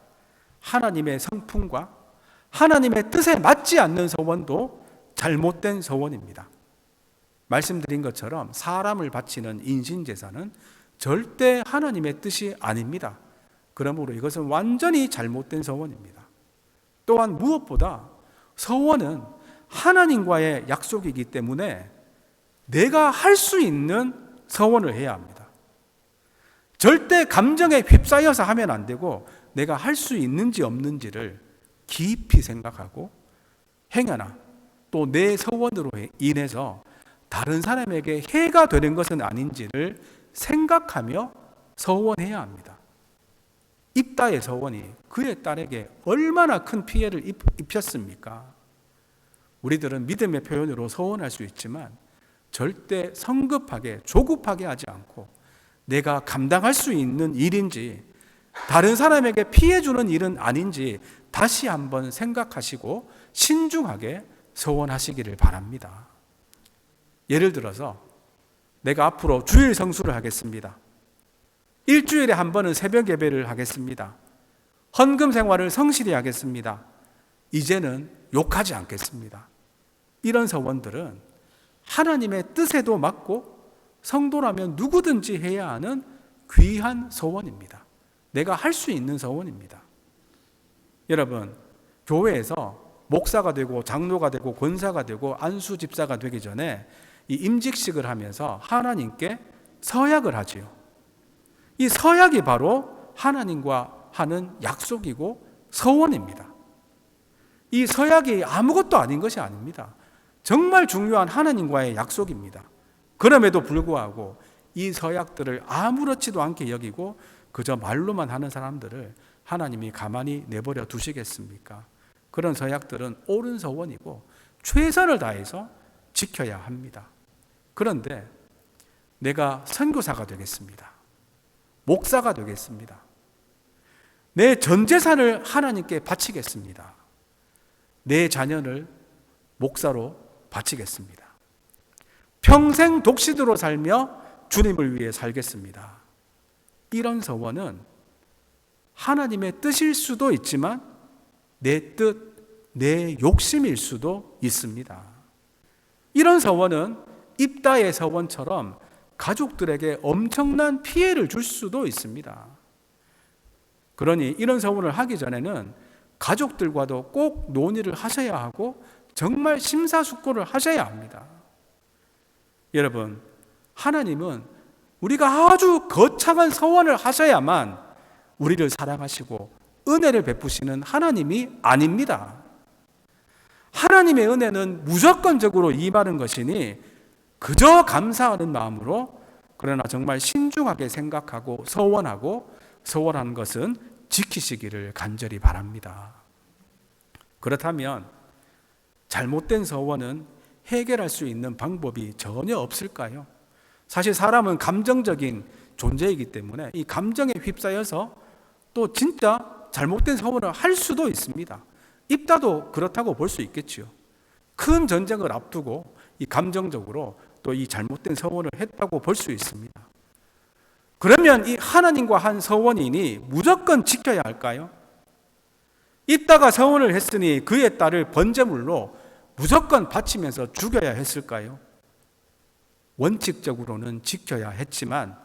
하나님의 성품과 하나님의 뜻에 맞지 않는 서원도 잘못된 서원입니다. 말씀드린 것처럼 사람을 바치는 인신제사는 절대 하나님의 뜻이 아닙니다. 그러므로 이것은 완전히 잘못된 서원입니다. 또한 무엇보다 서원은 하나님과의 약속이기 때문에 내가 할 수 있는 서원을 해야 합니다. 절대 감정에 휩싸여서 하면 안 되고 내가 할 수 있는지 없는지를 깊이 생각하고 행여나 또 내 서원으로 인해서 다른 사람에게 해가 되는 것은 아닌지를 생각하며 서원해야 합니다. 입다의 서원이 그의 딸에게 얼마나 큰 피해를 입혔습니까? 우리들은 믿음의 표현으로 서원할 수 있지만 절대 성급하게 조급하게 하지 않고 내가 감당할 수 있는 일인지 다른 사람에게 피해 주는 일은 아닌지 다시 한번 생각하시고 신중하게 서원하시기를 바랍니다. 예를 들어서 내가 앞으로 주일 성수를 하겠습니다. 일주일에 한 번은 새벽 예배를 하겠습니다. 헌금 생활을 성실히 하겠습니다. 이제는 욕하지 않겠습니다. 이런 서원들은 하나님의 뜻에도 맞고 성도라면 누구든지 해야 하는 귀한 서원입니다. 내가 할 수 있는 서원입니다. 여러분, 교회에서 목사가 되고 장로가 되고 권사가 되고 안수 집사가 되기 전에 이 임직식을 하면서 하나님께 서약을 하지요. 이 서약이 바로 하나님과 하는 약속이고 서원입니다. 이 서약이 아무것도 아닌 것이 아닙니다. 정말 중요한 하나님과의 약속입니다. 그럼에도 불구하고 이 서약들을 아무렇지도 않게 여기고 그저 말로만 하는 사람들을 하나님이 가만히 내버려 두시겠습니까? 그런 서약들은 옳은 서원이고 최선을 다해서 지켜야 합니다. 그런데 내가 선교사가 되겠습니다. 목사가 되겠습니다. 내 전 재산을 하나님께 바치겠습니다. 내 자녀를 목사로 바치겠습니다. 평생 독신으로 살며 주님을 위해 살겠습니다. 이런 서원은 하나님의 뜻일 수도 있지만 내 뜻, 내 욕심일 수도 있습니다. 이런 서원은 입다의 서원처럼 가족들에게 엄청난 피해를 줄 수도 있습니다. 그러니 이런 서원을 하기 전에는 가족들과도 꼭 논의를 하셔야 하고 정말 심사숙고를 하셔야 합니다. 여러분, 하나님은 우리가 아주 거창한 서원을 하셔야만 우리를 사랑하시고 은혜를 베푸시는 하나님이 아닙니다. 하나님의 은혜는 무조건적으로 임하는 것이니 그저 감사하는 마음으로, 그러나 정말 신중하게 생각하고 서원하고 서원하는 것은 지키시기를 간절히 바랍니다. 그렇다면 잘못된 서원은 해결할 수 있는 방법이 전혀 없을까요? 사실 사람은 감정적인 존재이기 때문에 이 감정에 휩싸여서 또 진짜 잘못된 서원을 할 수도 있습니다. 입다도 그렇다고 볼 수 있겠죠. 큰 전쟁을 앞두고 이 감정적으로 또 이 잘못된 서원을 했다고 볼 수 있습니다. 그러면 이 하나님과 한 서원이니 무조건 지켜야 할까요? 입다가 서원을 했으니 그의 딸을 번제물로 무조건 바치면서 죽여야 했을까요? 원칙적으로는 지켜야 했지만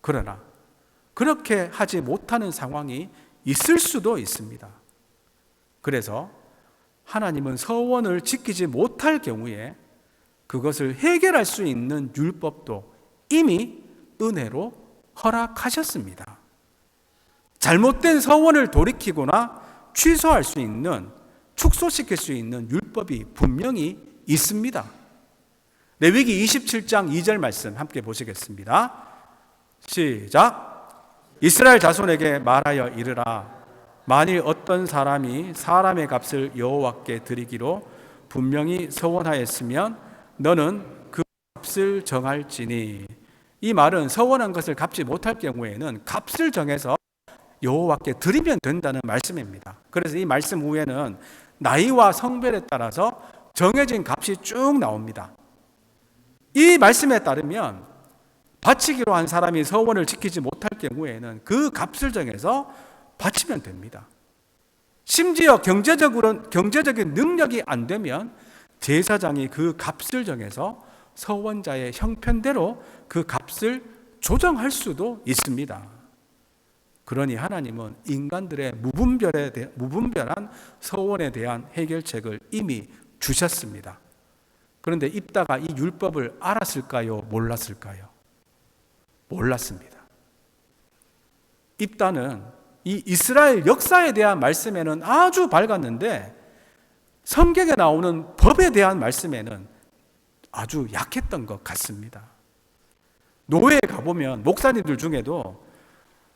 그러나 그렇게 하지 못하는 상황이 있을 수도 있습니다. 그래서 하나님은 서원을 지키지 못할 경우에 그것을 해결할 수 있는 율법도 이미 은혜로 허락하셨습니다. 잘못된 서원을 돌이키거나 취소할 수 있는, 축소시킬 수 있는 율법이 분명히 있습니다. 레위기 27장 2절 말씀 함께 보시겠습니다. 시작. 이스라엘 자손에게 말하여 이르라. 만일 어떤 사람이 사람의 값을 여호와께 드리기로 분명히 서원하였으면 너는 그 값을 정할지니. 이 말은 서원한 것을 갚지 못할 경우에는 값을 정해서 여호와께 드리면 된다는 말씀입니다. 그래서 이 말씀 후에는 나이와 성별에 따라서 정해진 값이 쭉 나옵니다. 이 말씀에 따르면 바치기로 한 사람이 서원을 지키지 못할 경우에는 그 값을 정해서 바치면 됩니다. 심지어 경제적인 능력이 안 되면 제사장이 그 값을 정해서 서원자의 형편대로 그 값을 조정할 수도 있습니다. 그러니 하나님은 인간들의 무분별한 서원에 대한 해결책을 이미 주셨습니다. 그런데 입다가 이 율법을 알았을까요? 몰랐을까요? 몰랐습니다. 입다는 이 이스라엘 역사에 대한 말씀에는 아주 밝았는데 성경에 나오는 법에 대한 말씀에는 아주 약했던 것 같습니다. 노회에 가보면 목사님들 중에도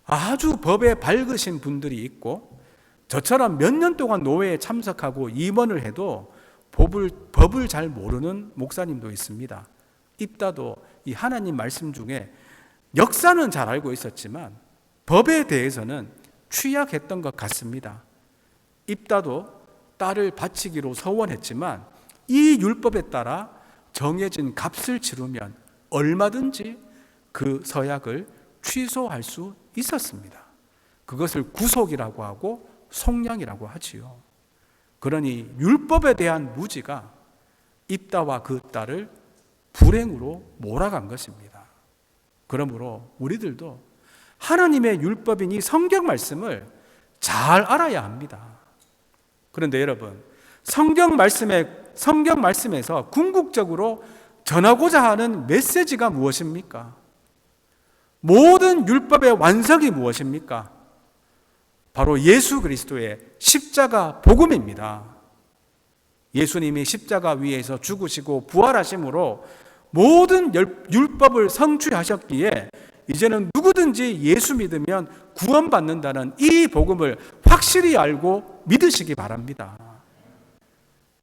아주 법에 밝으신 분들이 있고 저처럼 몇 년 동안 노회에 참석하고 임원을 해도 법을 잘 모르는 목사님도 있습니다. 입다도 이 하나님 말씀 중에 역사는 잘 알고 있었지만 법에 대해서는 취약했던 것 같습니다. 입다도 딸을 바치기로 서원했지만 이 율법에 따라 정해진 값을 치르면 얼마든지 그 서약을 취소할 수 있었습니다. 그것을 구속이라고 하고 속량이라고 하지요. 그러니 율법에 대한 무지가 입다와 그 딸을 불행으로 몰아간 것입니다. 그러므로 우리들도 하나님의 율법인 이 성경 말씀을 잘 알아야 합니다. 그런데 여러분, 성경 말씀에서 궁극적으로 전하고자 하는 메시지가 무엇입니까? 모든 율법의 완성이 무엇입니까? 바로 예수 그리스도의 십자가 복음입니다. 예수님이 십자가 위에서 죽으시고 부활하심으로 모든 율법을 성취하셨기에 이제는 누구든지 예수 믿으면 구원받는다는 이 복음을 확실히 알고 믿으시기 바랍니다.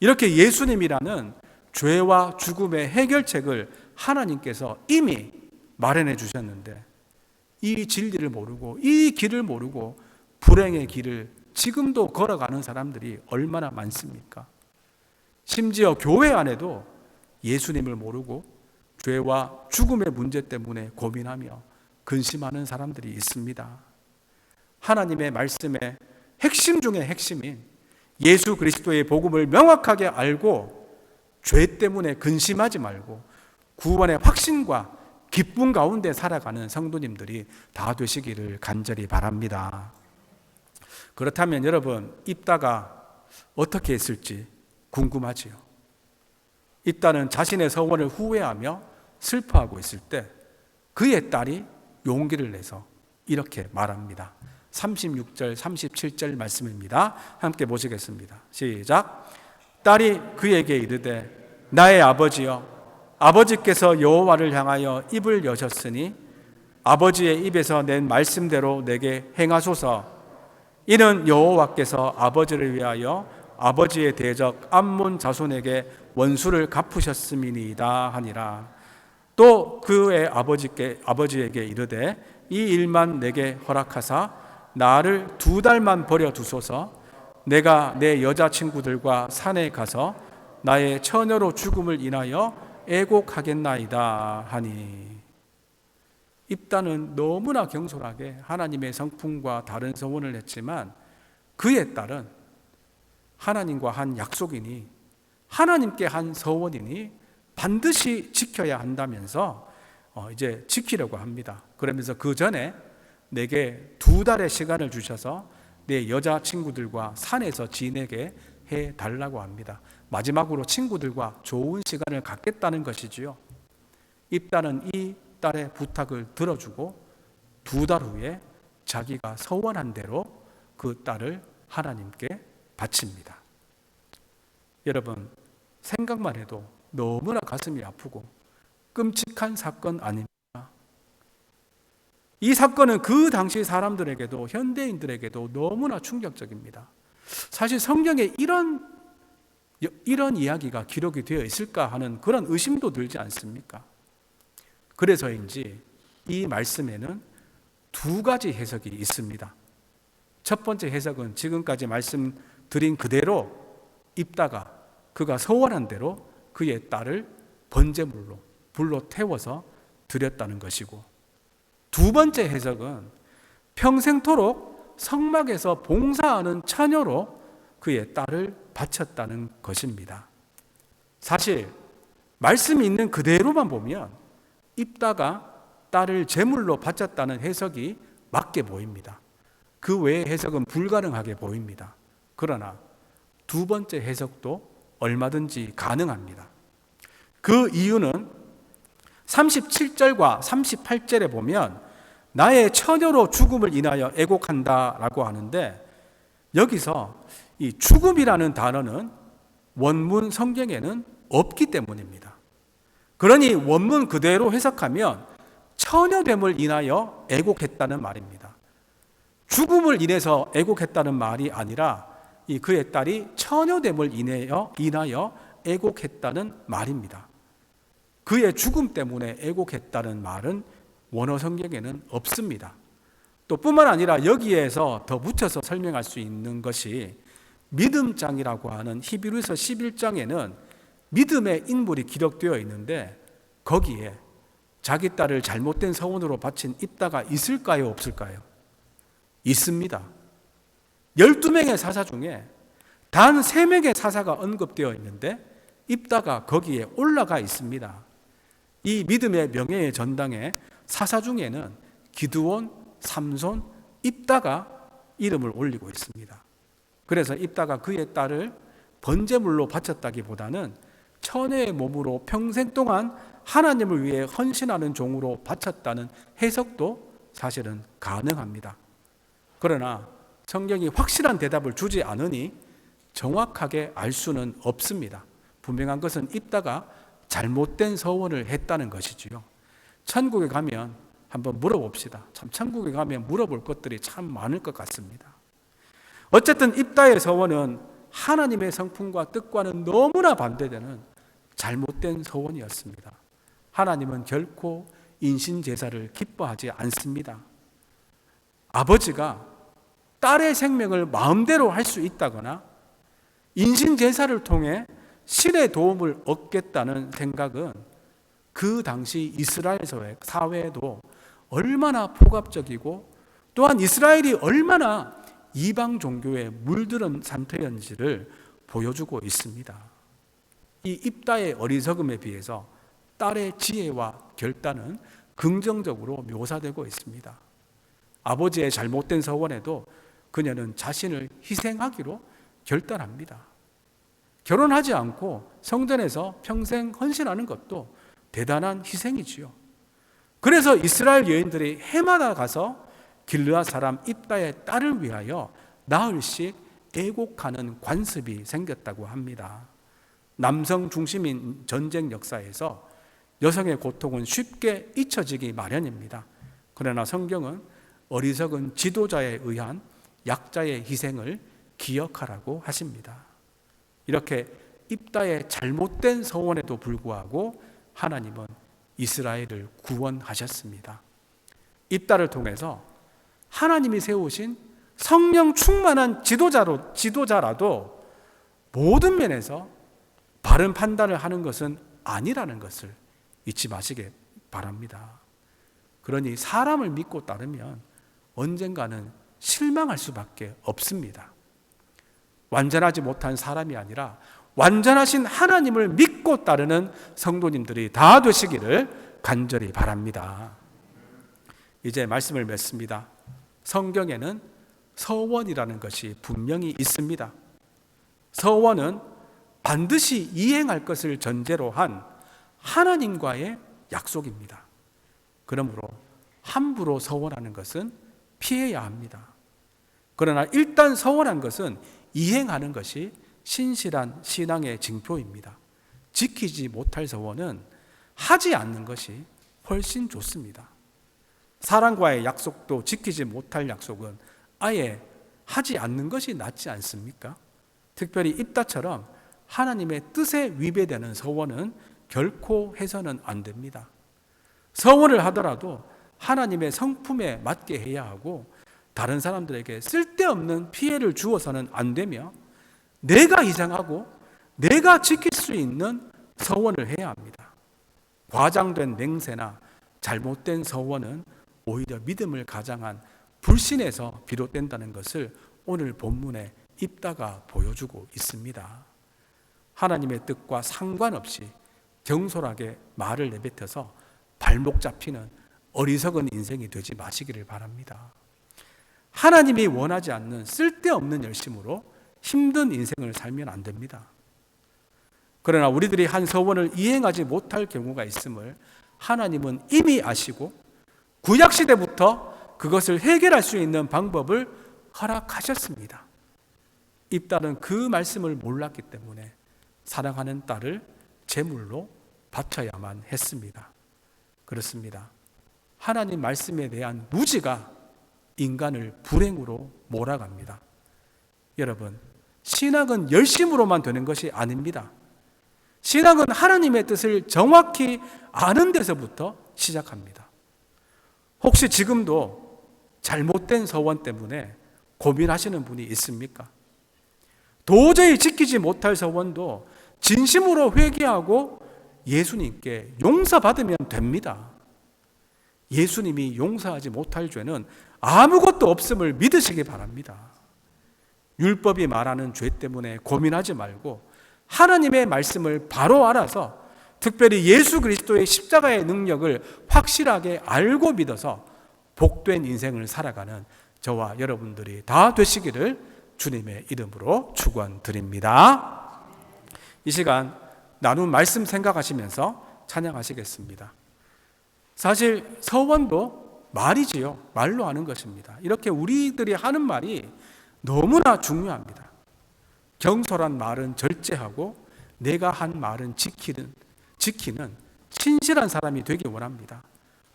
이렇게 예수님이라는 죄와 죽음의 해결책을 하나님께서 이미 마련해 주셨는데 이 진리를 모르고 이 길을 모르고 불행의 길을 지금도 걸어가는 사람들이 얼마나 많습니까? 심지어 교회 안에도 예수님을 모르고 죄와 죽음의 문제 때문에 고민하며 근심하는 사람들이 있습니다. 하나님의 말씀의 핵심 중의 핵심인 예수 그리스도의 복음을 명확하게 알고 죄 때문에 근심하지 말고 구원의 확신과 기쁨 가운데 살아가는 성도님들이 다 되시기를 간절히 바랍니다. 그렇다면 여러분, 입다가 어떻게 했을지 궁금하지요. 입다는 자신의 서원을 후회하며 슬퍼하고 있을 때 그의 딸이 용기를 내서 이렇게 말합니다. 36절, 37절 말씀입니다. 함께 보시겠습니다. 시작. 딸이 그에게 이르되 나의 아버지여, 아버지께서 여호와를 향하여 입을 여셨으니 아버지의 입에서 낸 말씀대로 내게 행하소서. 이는 여호와께서 아버지를 위하여 아버지의 대적 암몬 자손에게 원수를 갚으셨음이니이다 하니라. 또 그의 아버지에게 이르되 이 일만 내게 허락하사 나를 2달만 버려 두소서. 내가 내 여자친구들과 산에 가서 나의 처녀로 죽음을 인하여 애곡하겠나이다 하니. 입다는 너무나 경솔하게 하나님의 성품과 다른 서원을 했지만 그의 딸은 하나님과 한 약속이니 하나님께 한 서원이니 반드시 지켜야 한다면서 이제 지키려고 합니다. 그러면서 그 전에 내게 2달의 시간을 주셔서 내 여자친구들과 산에서 지내게 해달라고 합니다. 마지막으로 친구들과 좋은 시간을 갖겠다는 것이지요. 입다는 이 딸의 부탁을 들어주고 2달 후에 자기가 서원한 대로 그 딸을 하나님께 바칩니다. 여러분, 생각만 해도 너무나 가슴이 아프고 끔찍한 사건 아닙니까? 이 사건은 그 당시 사람들에게도 현대인들에게도 너무나 충격적입니다. 사실 성경에 이런 이야기가 기록이 되어 있을까 하는 그런 의심도 들지 않습니까? 그래서인지 이 말씀에는 2가지 해석이 있습니다. 첫 번째 해석은 지금까지 말씀드린 그대로 입다가 그가 서원한 대로 그의 딸을 번제물로 불로 태워서 드렸다는 것이고, 2번째 해석은 평생토록 성막에서 봉사하는 처녀로 그의 딸을 바쳤다는 것입니다. 사실 말씀이 있는 그대로만 보면 입다가 딸을 제물로 바쳤다는 해석이 맞게 보입니다. 그 외의 해석은 불가능하게 보입니다. 그러나 두 번째 해석도 얼마든지 가능합니다. 그 이유는 37절과 38절에 보면 나의 처녀로 죽음을 인하여 애곡한다라고 하는데, 여기서 이 죽음이라는 단어는 원문 성경에는 없기 때문입니다. 그러니 원문 그대로 해석하면 처녀됨을 인하여 애곡했다는 말입니다. 죽음을 인해서 애곡했다는 말이 아니라 이 그의 딸이 처녀됨을 인하여 애곡했다는 말입니다. 그의 죽음 때문에 애곡했다는 말은 원어 성경에는 없습니다. 또 뿐만 아니라 여기에서 더 붙여서 설명할 수 있는 것이 믿음장이라고 하는 히브리서 11장에는 믿음의 인물이 기록되어 있는데, 거기에 자기 딸을 잘못된 서원으로 바친 입다가 있을까요, 없을까요? 있습니다. 12명의 사사 중에 단 3명의 사사가 언급되어 있는데 입다가 거기에 올라가 있습니다. 이 믿음의 명예의 전당에 사사 중에는 기드온, 삼손, 입다가 이름을 올리고 있습니다. 그래서 입다가 그의 딸을 번제물로 바쳤다기보다는 처녀의 몸으로 평생 동안 하나님을 위해 헌신하는 종으로 바쳤다는 해석도 사실은 가능합니다. 그러나 성경이 확실한 대답을 주지 않으니 정확하게 알 수는 없습니다. 분명한 것은 입다가 잘못된 서원을 했다는 것이지요. 천국에 가면 한번 물어봅시다. 참 천국에 가면 물어볼 것들이 참 많을 것 같습니다. 어쨌든 입다의 서원은 하나님의 성품과 뜻과는 너무나 반대되는 잘못된 서원이었습니다. 하나님은 결코 인신제사를 기뻐하지 않습니다. 아버지가 딸의 생명을 마음대로 할 수 있다거나 인신제사를 통해 신의 도움을 얻겠다는 생각은 그 당시 이스라엘 사회에도 얼마나 폭압적이고 또한 이스라엘이 얼마나 이방 종교에 물들은 상태였는지를 보여주고 있습니다. 이 입다의 어리석음에 비해서 딸의 지혜와 결단은 긍정적으로 묘사되고 있습니다. 아버지의 잘못된 서원에도 그녀는 자신을 희생하기로 결단합니다. 결혼하지 않고 성전에서 평생 헌신하는 것도 대단한 희생이지요. 그래서 이스라엘 여인들이 해마다 가서 길르앗 사람 입다의 딸을 위하여 나흘씩 애곡하는 관습이 생겼다고 합니다. 남성 중심인 전쟁 역사에서 여성의 고통은 쉽게 잊혀지기 마련입니다. 그러나 성경은 어리석은 지도자에 의한 약자의 희생을 기억하라고 하십니다. 이렇게 입다의 잘못된 서원에도 불구하고 하나님은 이스라엘을 구원하셨습니다. 입다를 통해서 하나님이 세우신 성령 충만한 지도자라도 모든 면에서 바른 판단을 하는 것은 아니라는 것을 잊지 마시기 바랍니다. 그러니 사람을 믿고 따르면 언젠가는 실망할 수밖에 없습니다. 완전하지 못한 사람이 아니라 완전하신 하나님을 믿고 따르는 성도님들이 다 되시기를 간절히 바랍니다. 이제 말씀을 맺습니다. 성경에는 서원이라는 것이 분명히 있습니다. 서원은 반드시 이행할 것을 전제로 한 하나님과의 약속입니다. 그러므로 함부로 서원하는 것은 피해야 합니다. 그러나 일단 서원한 것은 이행하는 것이 신실한 신앙의 징표입니다. 지키지 못할 서원은 하지 않는 것이 훨씬 좋습니다. 사람과의 약속도 지키지 못할 약속은 아예 하지 않는 것이 낫지 않습니까? 특별히 입다처럼 하나님의 뜻에 위배되는 서원은 결코 해서는 안 됩니다. 서원을 하더라도 하나님의 성품에 맞게 해야 하고 다른 사람들에게 쓸데없는 피해를 주어서는 안 되며 내가 희생하고 내가 지킬 수 있는 서원을 해야 합니다. 과장된 맹세나 잘못된 서원은 오히려 믿음을 가장한 불신에서 비롯된다는 것을 오늘 본문에 입다가 보여주고 있습니다. 하나님의 뜻과 상관없이 경솔하게 말을 내뱉어서 발목 잡히는 어리석은 인생이 되지 마시기를 바랍니다. 하나님이 원하지 않는 쓸데없는 열심으로 힘든 인생을 살면 안 됩니다. 그러나 우리들이 한 서원을 이행하지 못할 경우가 있음을 하나님은 이미 아시고 구약시대부터 그것을 해결할 수 있는 방법을 허락하셨습니다. 입달은 그 말씀을 몰랐기 때문에 사랑하는 딸을 제물로 바쳐야만 했습니다. 그렇습니다. 하나님 말씀에 대한 무지가 인간을 불행으로 몰아갑니다. 여러분, 신앙은 열심으로만 되는 것이 아닙니다. 신앙은 하나님의 뜻을 정확히 아는 데서부터 시작합니다. 혹시 지금도 잘못된 서원 때문에 고민하시는 분이 있습니까? 도저히 지키지 못할 서원도 진심으로 회개하고 예수님께 용서받으면 됩니다. 예수님이 용서하지 못할 죄는 아무것도 없음을 믿으시기 바랍니다. 율법이 말하는 죄 때문에 고민하지 말고 하나님의 말씀을 바로 알아서 특별히 예수 그리스도의 십자가의 능력을 확실하게 알고 믿어서 복된 인생을 살아가는 저와 여러분들이 다 되시기를 주님의 이름으로 축원드립니다. 이 시간 나눈 말씀 생각하시면서 찬양하시겠습니다. 사실 서원도 말이지요. 말로 하는 것입니다. 이렇게 우리들이 하는 말이 너무나 중요합니다. 경솔한 말은 절제하고 내가 한 말은 지키는 친실한 사람이 되기 원합니다.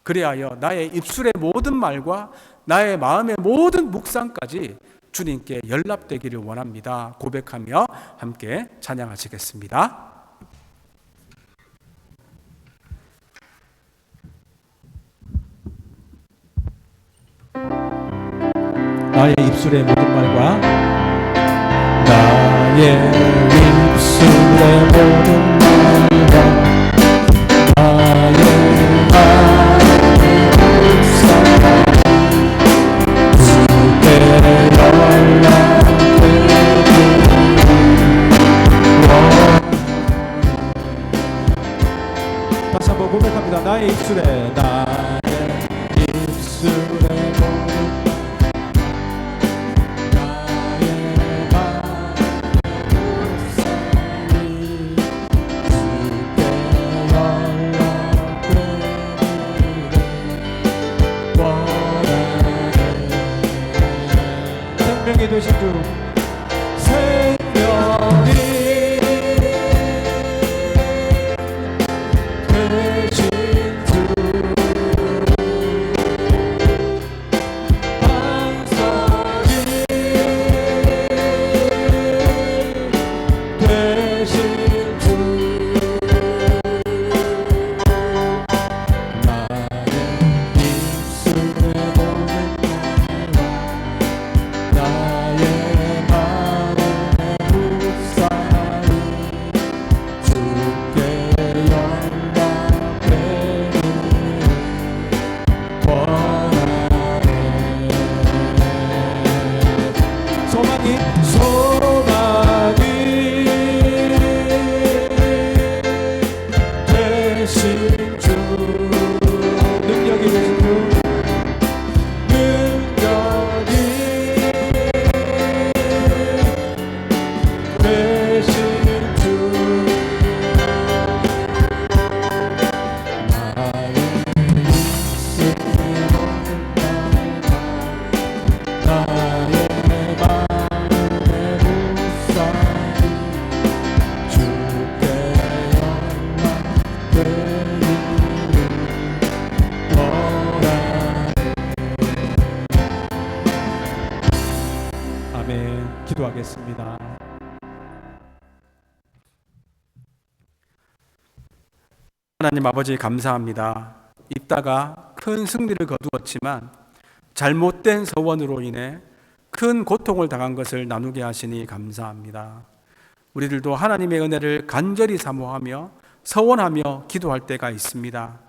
그리하여 나의 입술의 모든 말과 나의 마음의 모든 묵상까지 주님께 연락되기를 원합니다. 고백하며 함께 찬양하시겠습니다. 나의 입술의 모든 말과 나의 입술의 모든 말과 나의 마음의 묵상 주께 연락되기를 다시 한번 고백합니다. 나의 입술의 모든 생명이 되신 주 생명이 되신 주 반석이 되신 주 나의 입술의 모든 나의 마음의 묵상이 주께 연락되기를 원하네. 소망이 되신 주 능력이 되신 주 능력이 되신 주 나의 입술의 모든 말과 나의 마음의 묵상이 주께 연락되기를 원하네. 아멘. 기도하겠습니다. 하나님 아버지 감사합니다. 입다가 큰 승리를 거두었지만 잘못된 서원으로 인해 큰 고통을 당한 것을 나누게 하시니 감사합니다. 우리들도 하나님의 은혜를 간절히 사모하며 서원하며 기도할 때가 있습니다.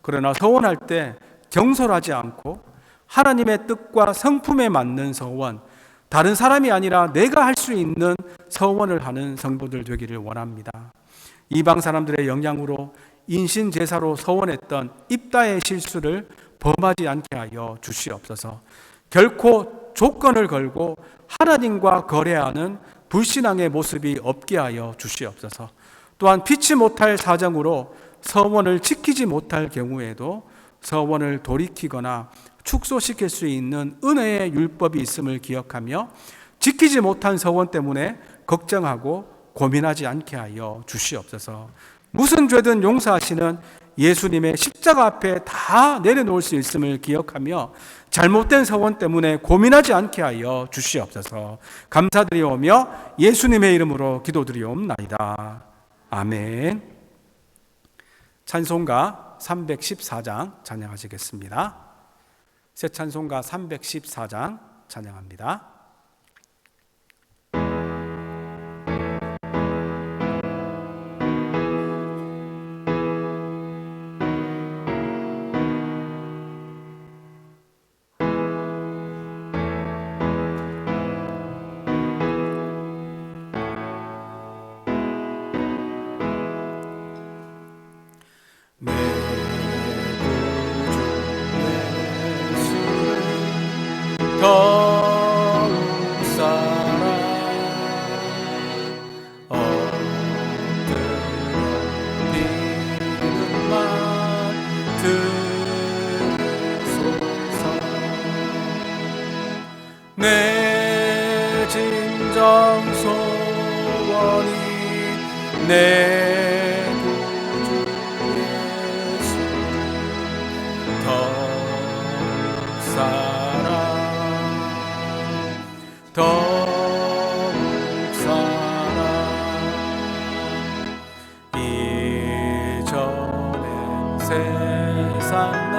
그러나 서원할 때 경솔하지 않고 하나님의 뜻과 성품에 맞는 서원, 다른 사람이 아니라 내가 할 수 있는 서원을 하는 성도들 되기를 원합니다. 이방 사람들의 영향으로 인신제사로 서원했던 입다의 실수를 범하지 않게 하여 주시옵소서. 결코 조건을 걸고 하나님과 거래하는 불신앙의 모습이 없게 하여 주시옵소서. 또한 피치 못할 사정으로 서원을 지키지 못할 경우에도 서원을 돌이키거나 축소시킬 수 있는 은혜의 율법이 있음을 기억하며 지키지 못한 서원 때문에 걱정하고 고민하지 않게 하여 주시옵소서. 무슨 죄든 용서하시는 예수님의 십자가 앞에 다 내려놓을 수 있음을 기억하며 잘못된 서원 때문에 고민하지 않게 하여 주시옵소서. 감사드리오며 예수님의 이름으로 기도드리옵나이다. 아멘. 찬송가 314장 찬양하시겠습니다. 새 찬송가 314장 찬양합니다. 더욱 사랑 엎드려 만 들으소서. 내 진정 소원이 내 구주 예수 더욱 사랑 더욱 사랑 이전엔 세상 나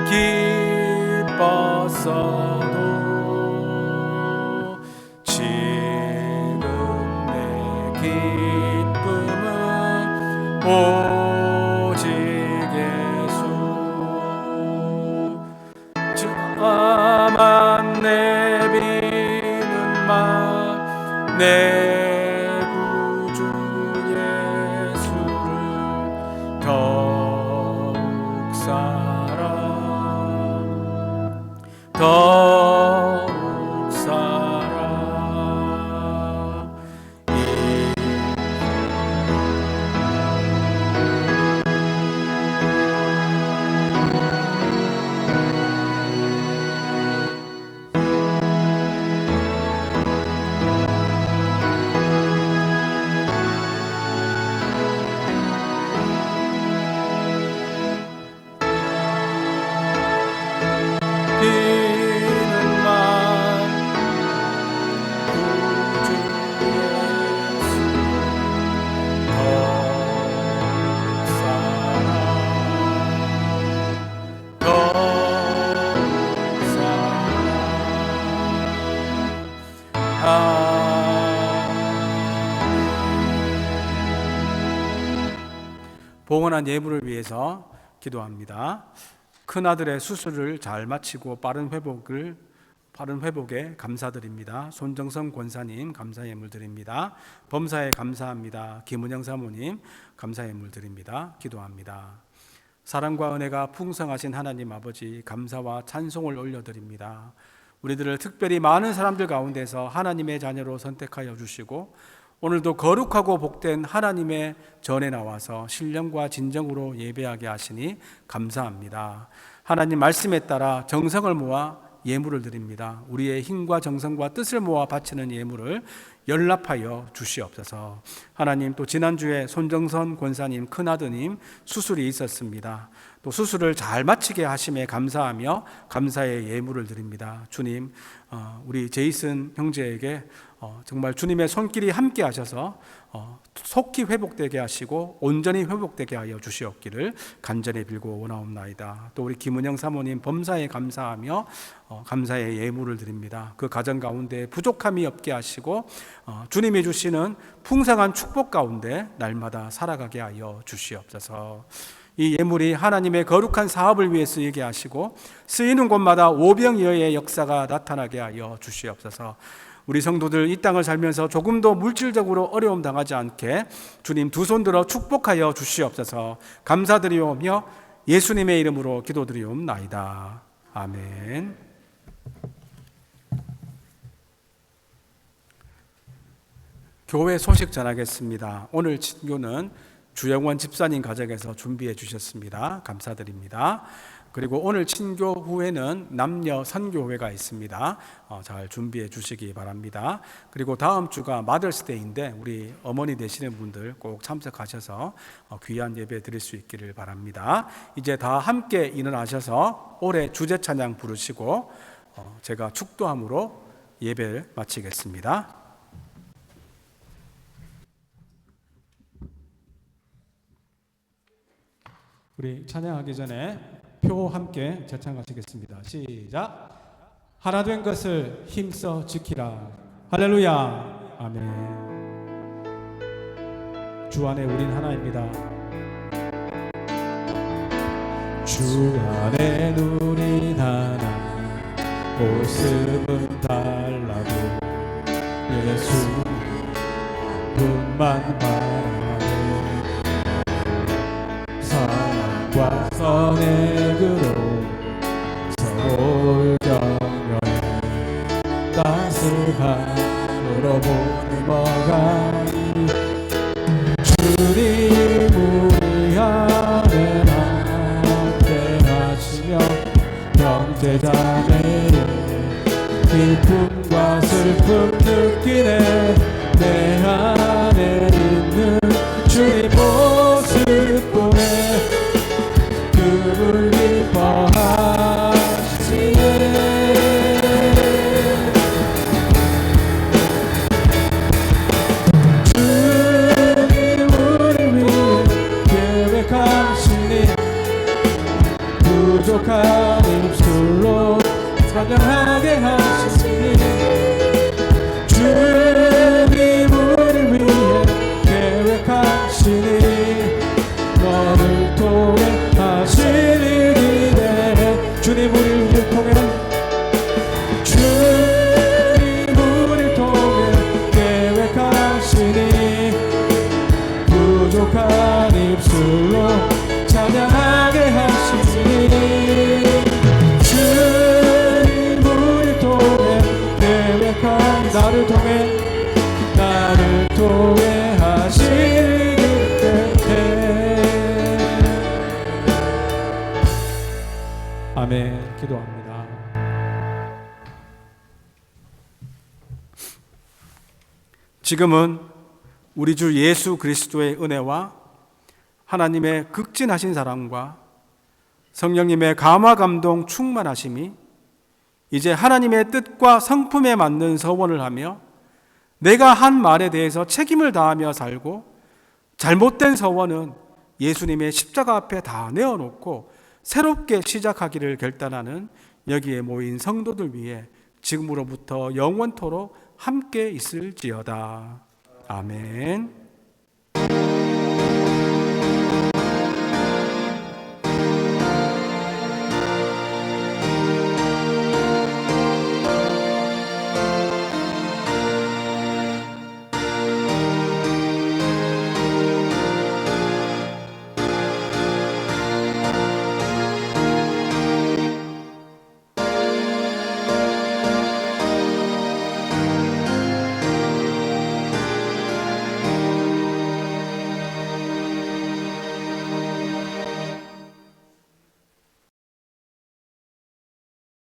기뻤어도 지금 내 기쁨은 오직 예수 저만 내비는 맘 내 구주 예수를 더욱 사랑 더욱 사랑 비는 맘 구주 예수 더욱 사랑 더욱 사랑 봉헌한 예물을 위해서 기도합니다. 큰아들의 수술을 잘 마치고 빠른 회복에 감사드립니다. 손정성 권사님 감사 예물 드립니다. 범사에 감사합니다. 김은영 사모님 감사 예물 드립니다. 기도합니다. 사랑과 은혜가 풍성하신 하나님 아버지 감사와 찬송을 올려드립니다. 우리들을 특별히 많은 사람들 가운데서 하나님의 자녀로 선택하여 주시고 오늘도 거룩하고 복된 하나님의 전에 나와서 신령과 진정으로 예배하게 하시니 감사합니다. 하나님 말씀에 따라 정성을 모아 예물을 드립니다. 우리의 힘과 정성과 뜻을 모아 바치는 예물을 연락하여 주시옵소서. 하나님 또 지난주에 손정선 권사님 큰아드님 수술이 있었습니다. 또 수술을 잘 마치게 하심에 감사하며 감사의 예물을 드립니다. 주님 우리 제이슨 형제에게 정말 주님의 손길이 함께 하셔서 속히 회복되게 하시고 온전히 회복되게 하여 주시옵기를 간절히 빌고 원하옵나이다. 또 우리 김은영 사모님 범사에 감사하며 감사의 예물을 드립니다. 그 가정 가운데 부족함이 없게 하시고 주님이 주시는 풍성한 축복 가운데 날마다 살아가게 하여 주시옵소서. 이 예물이 하나님의 거룩한 사업을 위해 쓰이게 하시고 쓰이는 곳마다 오병이어의 역사가 나타나게 하여 주시옵소서. 우리 성도들 이 땅을 살면서 조금도 물질적으로 어려움 당하지 않게 주님 두 손 들어 축복하여 주시옵소서. 감사드리오며 예수님의 이름으로 기도드리옵나이다. 아멘. 교회 소식 전하겠습니다. 오늘 친교는 주영원 집사님 가정에서 준비해 주셨습니다. 감사드립니다. 그리고 오늘 친교 후에는 남녀 선교회가 있습니다. 잘 준비해 주시기 바랍니다. 그리고 다음 주가 마더스데이인데 우리 어머니 되시는 분들 꼭 참석하셔서 귀한 예배 드릴 수 있기를 바랍니다. 이제 다 함께 일어나셔서 올해 주제 찬양 부르시고 제가 축도함으로 예배를 마치겠습니다. 우리 찬양하기 전에 표 함께 재창하시겠습니다. 시작. 하나 된 것을 힘써 지키라. 할렐루야. 아멘. 주 안에 우린 하나입니다. 주 안에 우린 하나. 모습은 달라도 예수뿐만 바라네. 사랑과 선행으로 서로를 격려해 따스함으로 보는 거가니 주님 우리 안에 함께하시며 형제자매의 기쁨과 슬픔 느끼네. 내 안에 있는 주님 모습 보네. 그를 기뻐하시네. 주님 우리 위해 계획하시니 부족한 입술로 찬양하게 하시니 주님 우리 위해 계획하시니 너를 통해 하실 일이네. 주님 우리를 통해 주님 우리를 통해 계획하시니 부족한 입술로 찬양하게 하시니 주님 우리를 통해 계획한 나를 통해 하실 일이네. 아멘. 기도합니다. 지금은 우리 주 예수 그리스도의 은혜와 하나님의 극진하신 사랑과 성령님의 감화 감동 충만하심이 이제 하나님의 뜻과 성품에 맞는 서원을 하며 내가 한 말에 대해서 책임을 다하며 살고 잘못된 서원은 예수님의 십자가 앞에 다 내어놓고 새롭게 시작하기를 결단하는 여기에 모인 성도들 위해 지금으로부터 영원토록 함께 있을지어다. 아멘.